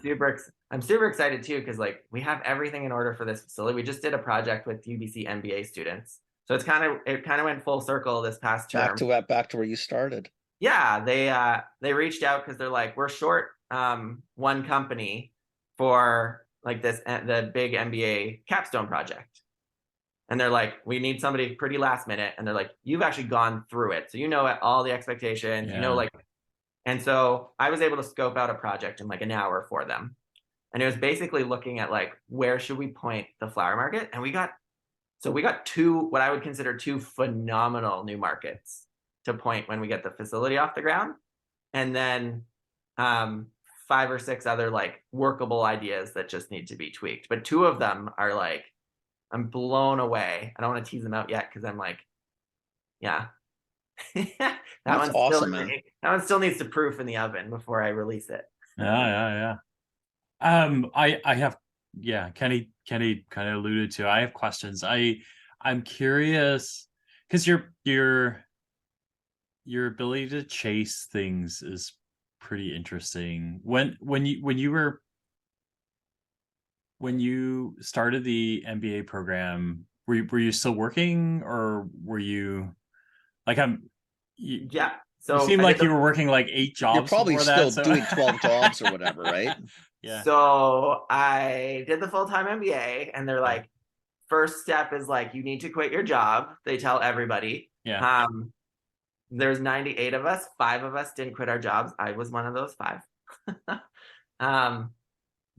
super excited too, because like we have everything in order for this facility. We just did a project with UBC MBA students, so it kind of went full circle this past term.
Back to where you started.
Yeah, they reached out because they're like, we're short one company for like the big MBA capstone project, and they're like, we need somebody pretty last minute, and they're like, you've actually gone through it, so you know all the expectations, you know,
Yeah.
like. And so I was able to scope out a project in like an hour for them. And it was basically looking at like, where should we point the flower market? And we got two, what I would consider two phenomenal new markets to point when we get the facility off the ground. And then 5 or 6 other like workable ideas that just need to be tweaked. But 2 of them are like, I'm blown away. I don't want to tease them out yet because I'm like, yeah.
That's awesome, man.
That one still needs to proof in the oven before I release it.
Yeah. I have, yeah, Kenny kind of alluded to, I have questions. I'm curious because your ability to chase things is pretty interesting. When you started the MBA program, were you still working, or were you like
Yeah. So
you seem like you were working like 8 jobs.
You're probably
before
still
that, so...
doing 12 jobs or whatever, right?
Yeah.
So I did the full-time MBA, and they're like, first step is like, you need to quit your job. They tell everybody.
Yeah.
There's 98 of us. 5 of us didn't quit our jobs. I was one of those 5.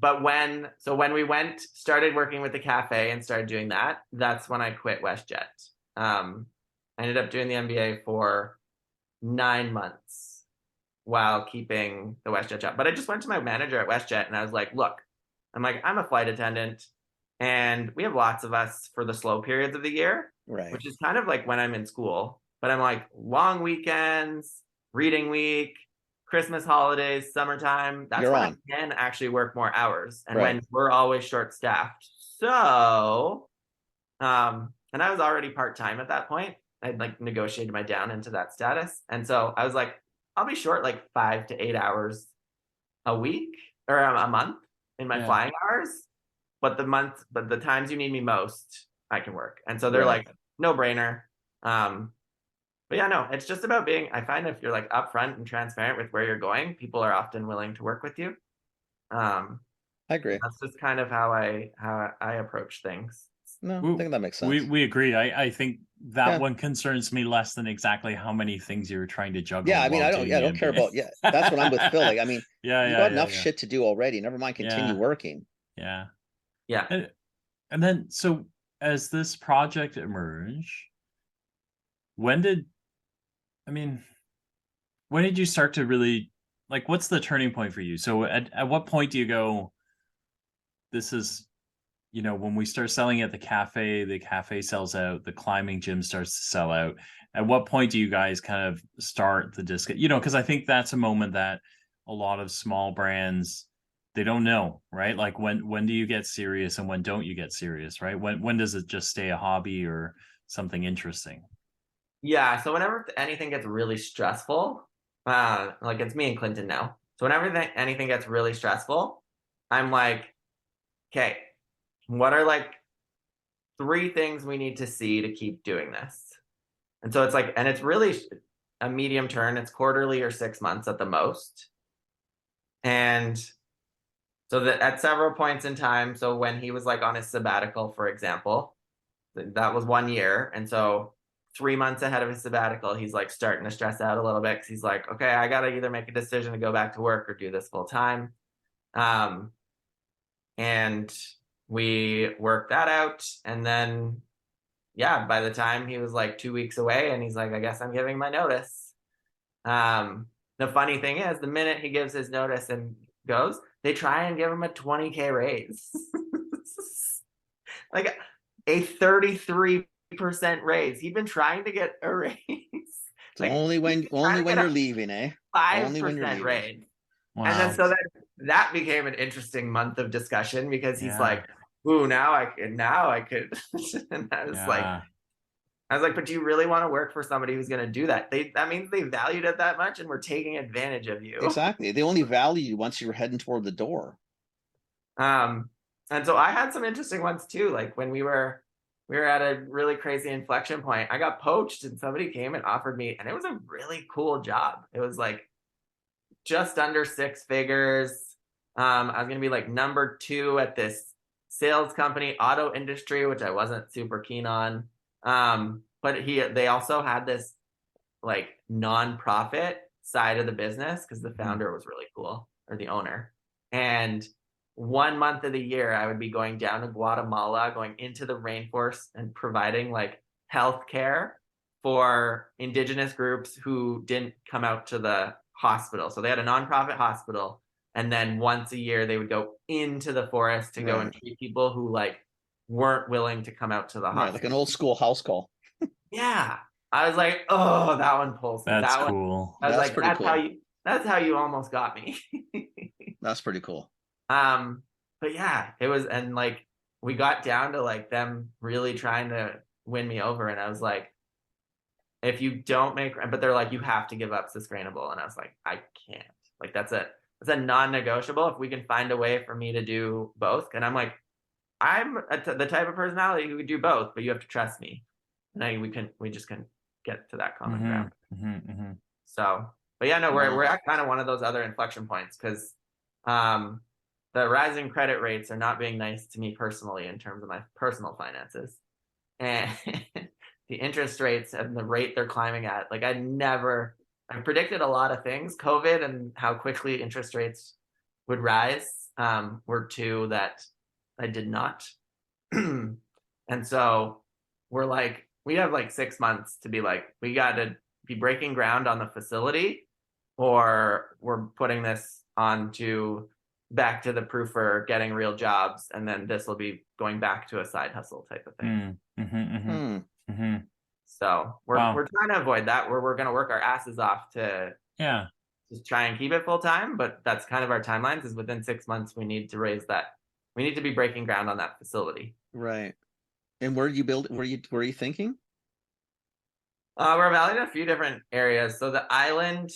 But when we started working with the cafe and started doing that, that's when I quit WestJet. I ended up doing the MBA for 9 months while keeping the WestJet job. But I just went to my manager at WestJet and I was like, look, I'm a flight attendant, and we have lots of us for the slow periods of the year,
Right.
which is kind of like when I'm in school. But I'm like, long weekends, reading week, Christmas holidays, summertime, that's when I can actually work more hours, and when we're always short staffed. So and I was already part-time at that point. I'd like negotiated my down into that status, and so I was like, I'll be short like 5 to 8 hours a week or a month in my flying hours, but the times you need me most, I can work. And so they're like, no brainer. But yeah, no, it's just about being, I find if you're like upfront and transparent with where you're going, people are often willing to work with you.
I agree.
That's just kind of how I approach things.
No, I think that makes sense.
We agree. I think that one concerns me less than exactly how many things you're trying to juggle.
Yeah, I mean, I don't care about. Yeah, that's what I'm with Phil. Like, I mean, you got enough shit to do already. Never mind, continue working.
Yeah. And then, so as this project emerged, when did you start to really, like, what's the turning point for you? So at what point do you go, this is, when we start selling at the cafe sells out, the climbing gym starts to sell out. At what point do you guys kind of start the disc? Because I think that's a moment that a lot of small brands, they don't know, right? Like when do you get serious and when don't you get serious, right? When does it just stay a hobby or something interesting?
Yeah, so whenever anything gets really stressful, like it's me and Clinton now. So whenever anything gets really stressful, I'm like, okay, what are like 3 things we need to see to keep doing this? And so it's like, and it's really, a medium turn. It's quarterly or 6 months at the most. And so that at several points in time, so when he was like on his sabbatical, for example, that was 1 year. And so 3 months ahead of his sabbatical, he's like starting to stress out a little bit because he's like, okay, I got to either make a decision to go back to work or do this full time. And we worked that out. And then, yeah, by the time he was like 2 weeks away and he's like, I guess I'm giving my notice. The funny thing is, the minute he gives his notice and goes, they try and give him a 20K raise. Like a 33% raise. He'd been trying to get a raise.
It's like, only when you're leaving, eh?
5% raise. Wow. And then so that became an interesting month of discussion because he's like, ooh, now I could. And I was like, but do you really want to work for somebody who's going to do that? That means they valued it that much and we're taking advantage of you.
Exactly. They only value you once you're heading toward the door.
And so I had some interesting ones too. Like when we were at a really crazy inflection point, I got poached and somebody came and offered me, and it was a really cool job. It was like just under 6 figures. I was going to be like number 2 at this sales company, auto industry, which I wasn't super keen on. But they also had this like nonprofit side of the business because the founder was really cool, or the owner. And 1 month of the year, I would be going down to Guatemala, going into the rainforest and providing like healthcare for indigenous groups who didn't come out to the hospital. So they had a nonprofit hospital. And then once a year, they would go into the forest to go and treat people who like weren't willing to come out to the hospital.
Like an old school house call.
Yeah. I was like, oh, that one pulls me.
That's cool.
I was like, that's how you almost got me.
That's pretty cool.
But yeah, it was, and like we got down to like them really trying to win me over, and I was like, if you don't make, but they're like, you have to give up sustainable, and I was like, I can't. Like that's a non-negotiable. If we can find a way for me to do both, and I'm like, I'm the type of personality who could do both, but you have to trust me, and we just can get to that common ground. So, but yeah, no, we're at kind of one of those other inflection points because the rising credit rates are not being nice to me personally in terms of my personal finances. And the interest rates and the rate they're climbing at, like I predicted a lot of things. COVID and how quickly interest rates would rise were 2 that I did not. And so we're like, we have like 6 months to be like, we got to be breaking ground on the facility, or we're putting this back to the proofer, getting real jobs, and then this will be going back to a side hustle type of thing. So we're trying to avoid that, where we're going to work our asses off to just try and keep it full time. But that's kind of our timelines, is within 6 months we need to raise that. We need to be breaking ground on that facility.
Right. And where you build? Were you thinking?
We're evaluating a few different areas. So the island,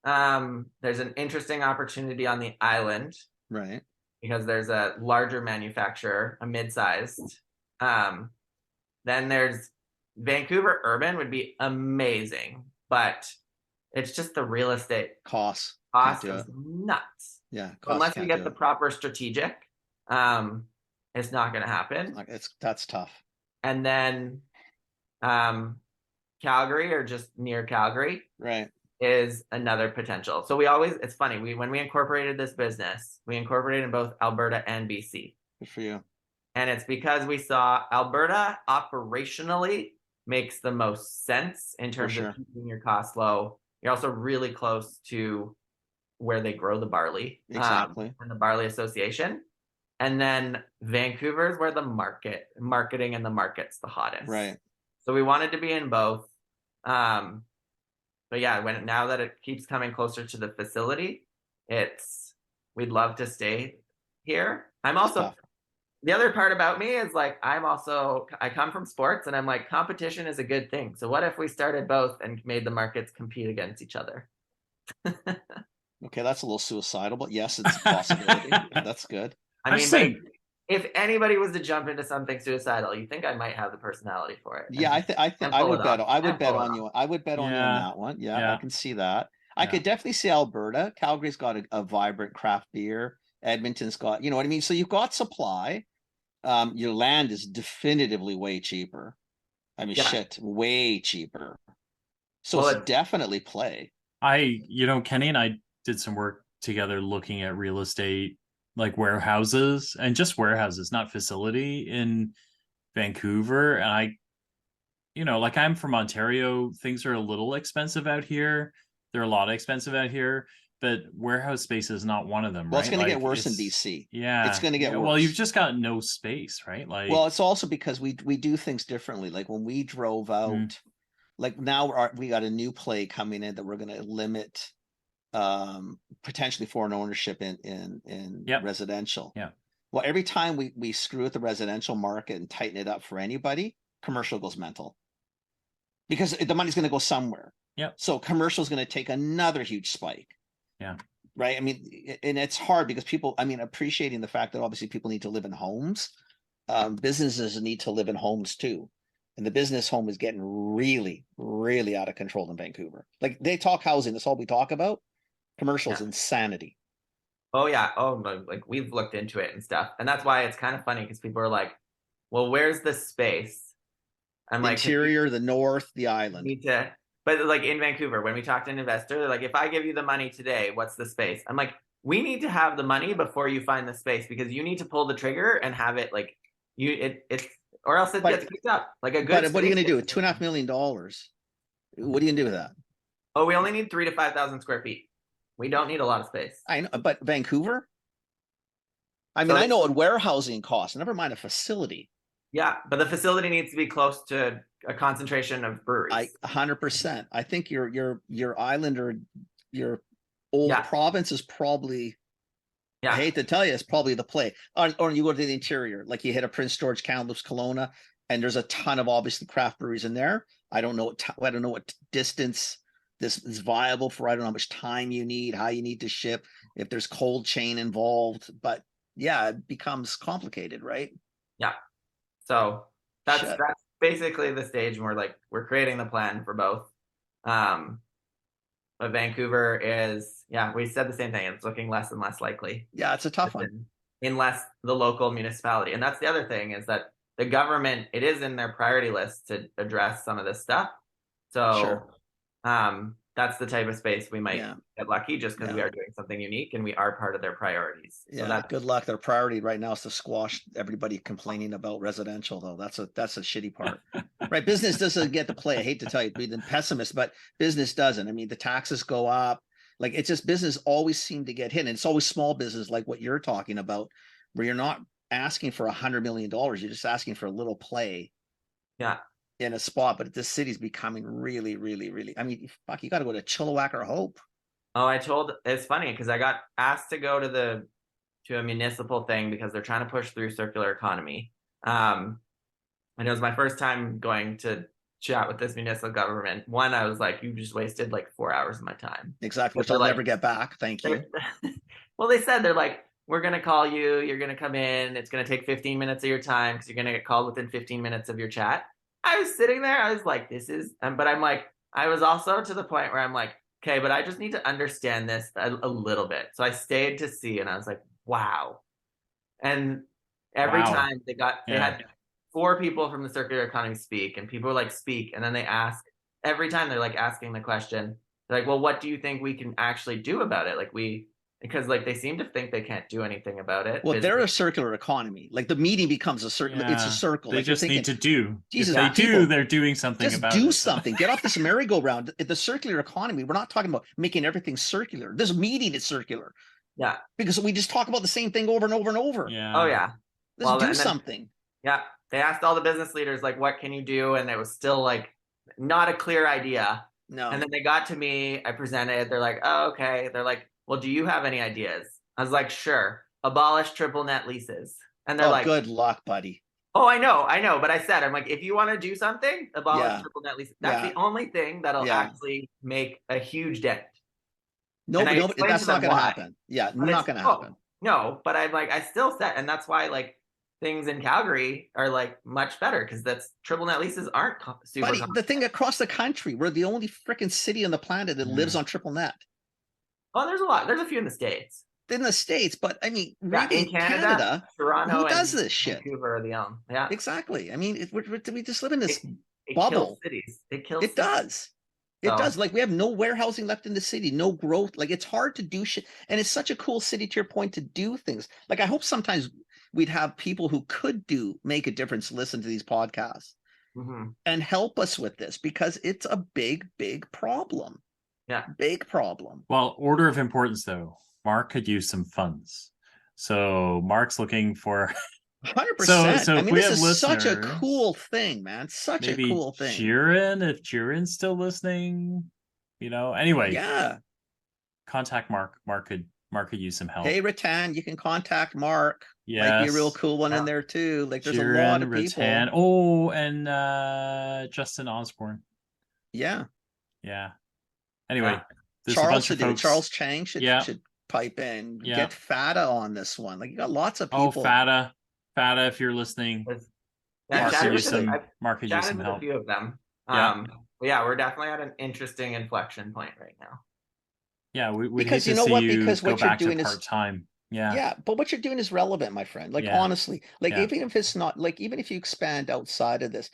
there's an interesting opportunity on the island.
Right.
Because there's a larger manufacturer, a mid-sized. Then there's Vancouver urban would be amazing, but it's just the real estate
cost
is nuts.
Yeah.
Unless we get the proper strategic, it's not going to happen.
That's tough.
And then Calgary, or just near Calgary,
right,
is another potential. So it's funny, when we incorporated this business, we incorporated in both Alberta and BC.
Good for you.
And it's because we saw Alberta operationally makes the most sense in terms of keeping your costs low. You're also really close to where they grow the barley.
Exactly.
And the Barley Association. And then Vancouver is where the marketing and the market's the hottest.
Right.
So we wanted to be in both. But yeah, now that it keeps coming closer to the facility, we'd love to stay here. I'm also, the other part about me is like, I come from sports, and I'm like, competition is a good thing. So what if we started both and made the markets compete against each other?
Okay, that's a little suicidal, but yes, it's a possibility. That's good.
I mean,
if anybody was to jump into something suicidal, you think I might have the personality for it.
Yeah, I think I
pull
would
it
bet
off.
I would
And
bet
pull it
on
off.
you. I would bet on you on
Yeah.
that one. Yeah, I
Yeah.
can see that. I
Yeah.
could definitely see Alberta. Calgary's got a vibrant craft beer. Edmonton's got, you know what I mean? So you've got supply. Your land is definitively way cheaper. I mean,
Yeah.
shit, way cheaper. So
Well,
it's
it's-
definitely play.
Kenny and I did some work together looking at real estate, like warehouses, and just warehouses, not facility, in Vancouver. And like I'm from Ontario, things are a little expensive out here. They're a lot expensive out here, but warehouse space is not one of them,
Well, it's
right?
going to get
Like
worse in BC.
yeah,
It's going to get
yeah.
worse.
Well, you've just got no space, right? Like,
Well, it's also because we do things differently. Like when we drove out, like now we got a new play coming in that we're going to limit potentially foreign ownership in
Yep.
residential.
Yeah.
Well, every time we screw with the residential market and tighten it up for anybody, commercial goes mental because the money's going to go somewhere.
Yep.
So commercial is going to take another huge spike.
Yeah.
Right. I mean, and it's hard because people, I mean, appreciating the fact that obviously people need to live in homes. Businesses need to live in homes too. And the business home is getting really, really out of control in Vancouver. Like they talk housing, that's all we talk about. Commercials, insanity.
Oh yeah. Oh, like we've looked into it and stuff, and that's why it's kind of funny because people are like, "Well, where's the space?" I'm like,
Interior, the north, the island.
Need to, but like in Vancouver, when we talk to an investor, they're like, "If I give you the money today, what's the space?" I'm like, "We need to have the money before you find the space because you need to pull the trigger and have it like it's or else it gets picked up like a good."
But what are you going to do with $2.5 million? What are you going to do with that?
Oh, we only need 3,000 to 5,000 square feet. We don't need a lot of space.
I know, but Vancouver. I mean, I know what warehousing costs. Never mind a facility.
Yeah, but the facility needs to be close to a concentration of breweries.
100%. I think your island or your old province is probably. Yeah. I hate to tell you, it's probably the play. Or you go to the interior, like you hit a Prince George, Kamloops, Kelowna, and there's a ton of obviously craft breweries in there. I don't know what distance this is viable for. I don't know how much time you need, how you need to ship, if there's cold chain involved. But yeah, it becomes complicated, right?
Yeah. So that's basically the stage where we're creating the plan for both. But Vancouver is, we said the same thing. It's looking less and less likely.
Yeah, it's a tough one.
Unless the local municipality. And that's the other thing is that the government, it is in their priority list to address some of this stuff. So that's the type of space we might get lucky just because we are doing something unique and we are part of their priorities.
Yeah, so good luck. Their priority right now is to squash everybody complaining about residential, though. That's a shitty part. Right. Business doesn't get to play. I hate to tell you, be the pessimist, but business doesn't. I mean, the taxes go up. Like it's just business always seem to get hit. And it's always small business like what you're talking about, where you're not asking for $100 million. You're just asking for a little play.
Yeah.
In a spot, but this city's becoming really, really, really. I mean, fuck, you got to go to Chilliwack or Hope.
Oh, it's funny because I got asked to go to a municipal thing because they're trying to push through circular economy. And it was my first time going to chat with this municipal government. One, I was like, you just wasted 4 hours of my time.
Exactly, which I'll never get back. Thank you.
Well, they said they're like, we're going to call you. You're going to come in. It's going to take 15 minutes of your time because you're going to get called within 15 minutes of your chat. I was sitting there. I was like, this is, but I'm like, I was also to the point where I'm like, okay, but I just need to understand this a little bit. So I stayed to see, and I was like, wow. And every time they had 4 people from the circular economy speak, and people were speak, and then they ask, every time they're asking the question, they're like, well, what do you think we can actually do about it? Because they seem to think they can't do anything about it.
Well, they're a circular economy. The meeting becomes a circle. Yeah, it's a circle.
They just need to do.
Jesus,
they're doing something about it.
Just do something. Get off this merry-go-round. The circular economy, we're not talking about making everything circular. This meeting is circular.
Yeah.
Because we just talk about the same thing over and over and over.
Yeah.
Oh, yeah.
Let's do something.
Yeah. They asked all the business leaders, what can you do? And it was still not a clear idea.
No.
And then they got to me. I presented. They're like, oh, okay. They're like, well, do you have any ideas? I was like, sure. Abolish triple net leases. And they're like,
good luck, buddy.
Oh, I know. But I said, I'm like, if you want to do something, abolish triple net leases. That's the only thing that'll actually make a huge dent.
No, that's not going to happen. Yeah, not going to happen.
No, but I'm like, I still said, and that's why things in Calgary are like much better because that's triple net leases aren't super
Buddy,
common.
the thing across the country, we're the only freaking city on the planet that lives on triple net.
Oh, there's a lot. There's a few in the States.
In the States, but I mean,
Yeah,
really,
in Canada, Toronto,
who does
and
this shit?
Vancouver are the only. Yeah,
Exactly. I mean, we just live in this
it
bubble.
kills cities. It kills.
It does. It
So-
does. Like, we have no warehousing left in the city, no growth. Like, it's hard to do shit. And it's such a cool city, to your point, to do things. Like, I hope sometimes we'd have people who could make a difference listen to these podcasts and help us with this, because it's a big, big problem.
Yeah.
Big problem.
Well, order of importance, though. Mark could use some funds. So Mark's looking for
100%.
So
I
if
mean,
we
this
have
is such a
listeners,
cool thing, man. Such a
maybe
cool thing.
Jiren, if Jiren's still listening, anyway.
Yeah.
Contact Mark. Mark could use some help.
Hey, Rattan, you can contact Mark.
Yes.
Might be a real cool one in there too. Like, there's
Jiren,
a lot of people.
Rattan. Oh, and Justin Osborne.
Yeah.
Yeah. Anyway, there's
Charles
a bunch
should
of
do it.
folks.
Charles Chang should pipe in.
Yeah.
Get Fata on this one. Like, you got lots of people.
Oh, Fata, if you're listening, Mark could use some help.
A few of them.
Yeah.
We're definitely at an interesting inflection point right now.
Yeah, we
because
hate
you
to
know
see
what?
you
Because
go
what you're
back
doing
to
is
part-time. Yeah.
Yeah, but what you're doing is relevant, my friend. Like, honestly, like, even if it's not, like, even if you expand outside of this,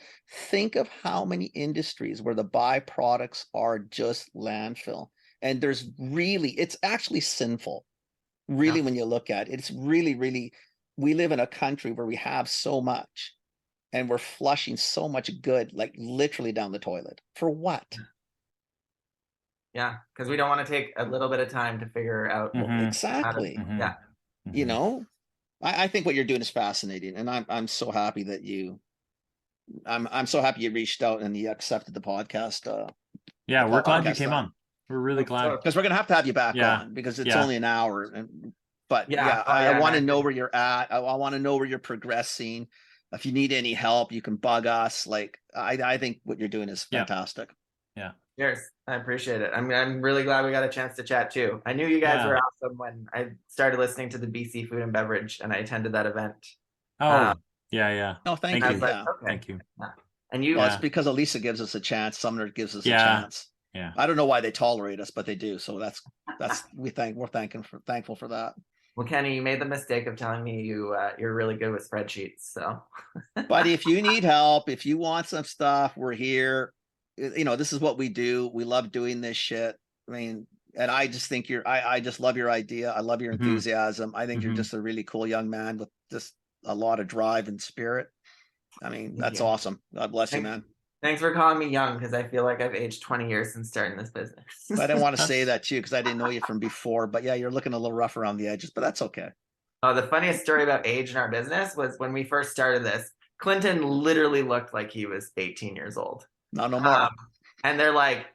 think of how many industries where the byproducts are just landfill. And it's actually sinful, really, when you look at it. It's really, really, we live in a country where we have so much and we're flushing so much good, like, literally down the toilet. For what?
Yeah, because we don't want to take a little bit of time to figure out
exactly.
Yeah.
You know, I think what you're doing is fascinating, and I'm so happy that I'm so happy you reached out and you accepted the podcast.
We're glad you came on. We're really glad,
because we're gonna have to have you back on, because it's only an hour. I want to know where you're at. I want to know where you're progressing. If you need any help, you can bug us. Like, I think what you're doing is fantastic.
Yeah.
Cheers. I appreciate it. I'm really glad we got a chance to chat too. I knew you guys were awesome when I started listening to the BC Food and Beverage and I attended that event.
No, thank you.
Thank you.
Yeah. And you,
it's because Elisa gives us a chance. Sumner gives us a chance.
Yeah.
I don't know why they tolerate us, but they do. So we're thankful for that.
Well, Kenny, you made the mistake of telling me you're really good with spreadsheets. So,
buddy, if you need help, if you want some stuff, we're here. This is what we do. We love doing this shit. I mean, and I just think I just love your idea. I love your enthusiasm. I think you're just a really cool young man with just a lot of drive and spirit. I mean, that's awesome. God bless you, man.
Thanks for calling me young, because I feel like I've aged 20 years since starting this business.
I didn't want to say that to you because I didn't know you from before, but yeah, you're looking a little rough around the edges, but that's okay.
The funniest story about age in our business was when we first started this, Clinton literally looked like he was 18 years old.
No more.
And they're like,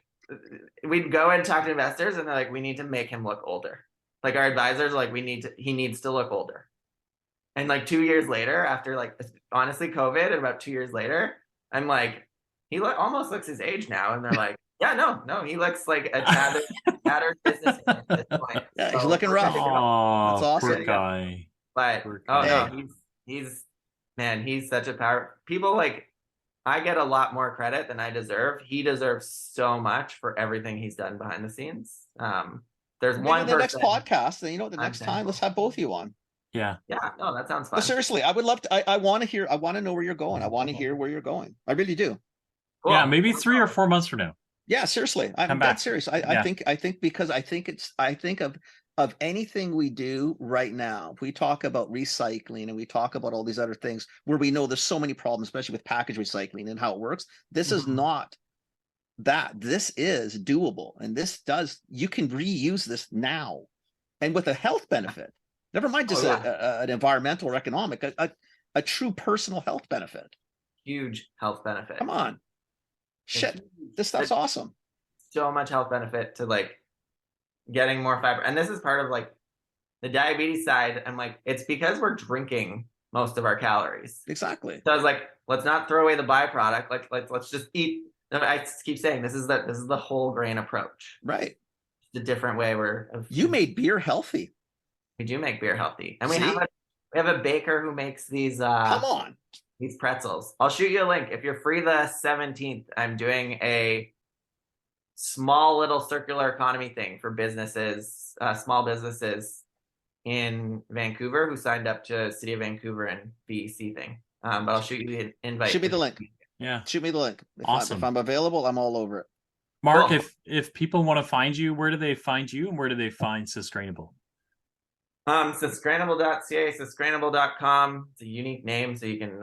we'd go and talk to investors and they're like, we need to make him look older. Like, our advisors are like, he needs to look older. And like 2 years later, after like, honestly, COVID, and about 2 years later, I'm like, he almost looks his age now. And they're like, yeah, no, he looks like a tattered businessman at this point.
Yeah, he's looking rough.
Oh,
that's awesome.
Poor guy.
But no, he's such a power. People like, I get a lot more credit than I deserve. He deserves so much for everything he's done behind the scenes. There's one
the next podcast, and the next time, let's have both of you on.
Yeah.
No, that sounds fun.
But seriously, I would love to. I want to know where you're going. I want to hear where you're going. I really do.
Cool. Yeah, maybe 3 or 4 months from now.
Yeah, seriously, I'm that serious. I think because I think of anything we do right now. We talk about recycling and we talk about all these other things where we know there's so many problems, especially with package recycling and how it works. This is not that. This is doable, and you can reuse this now, and with a health benefit. Never mind just an environmental or economic, a true personal health benefit.
Huge health benefit.
Come on. Shit, this stuff's awesome.
So much health benefit to like getting more fiber. And this is part of like the diabetes side. I'm like, it's because we're drinking most of our calories.
Exactly.
So I was like, let's not throw away the byproduct. Let's just eat. I keep saying this is the whole grain approach.
Right.
It's a different way
you made beer healthy.
We do make beer healthy. And we We have a baker who makes these
Come on.
these pretzels. I'll shoot you a link. If you're free the 17th, I'm doing a small little circular economy thing for businesses, small businesses in Vancouver who signed up to City of Vancouver and VEC thing. But I'll shoot you the invite.
Shoot me the link.
Yeah.
Shoot me the link.
Awesome.
If I'm available, I'm all over it.
Mark,
Cool.
if people want to find you, where do they find you and where do they find Sustainable?
Sustainable.ca, sustainable.com. It's a unique name, so you can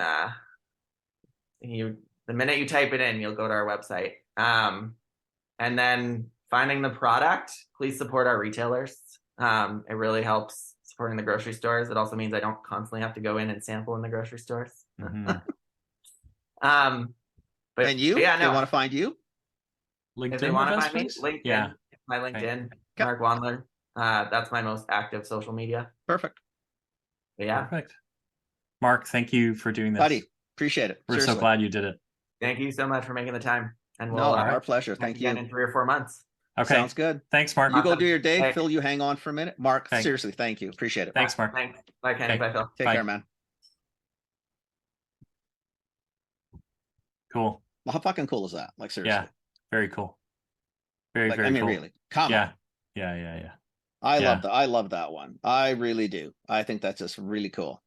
the minute you type it in, you'll go to our website. And then finding the product, please support our retailers. It really helps supporting the grocery stores. It also means I don't constantly have to go in and sample in the grocery stores.
Mm-hmm.
But
And you?
yeah,
They
no.
want to find you?
LinkedIn,
If they want to
the best
find me,
place?
LinkedIn.
Yeah.
My LinkedIn,
Okay.
Marc Wandler. That's my most active social media.
Perfect.
But yeah,
Perfect. Mark, thank you for doing this.
Buddy, appreciate it.
We're
Seriously.
so glad you did it.
thank you so much for making the time. And we'll
No, our pleasure.
talk
Thank
again
you.
in 3 or 4 months.
Okay.
Sounds good.
Thanks, Mark.
You go
Awesome.
do your day.
Hey.
Phil, you hang on for a minute. Mark,
Thanks.
seriously, thank you. Appreciate it.
Thanks, Mark.
Thanks. Bye, Kenny.
Okay.
Bye, Phil.
Take
Bye.
care, man.
Cool.
Well, how fucking cool is that? Like, seriously.
Yeah. Very cool. Very,
Like,
very
I mean,
cool.
really. Come
Yeah.
on.
Yeah.
I
Yeah.
love that. I love that one. I really do. I think that's just really cool.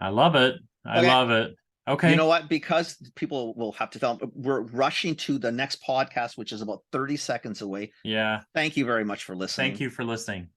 I love it. I
Okay.
love it. Okay.
You know what? Because people will have to tell them, we're rushing to the next podcast, which is about 30 seconds away.
Yeah.
Thank you very much for listening.
Thank you for listening.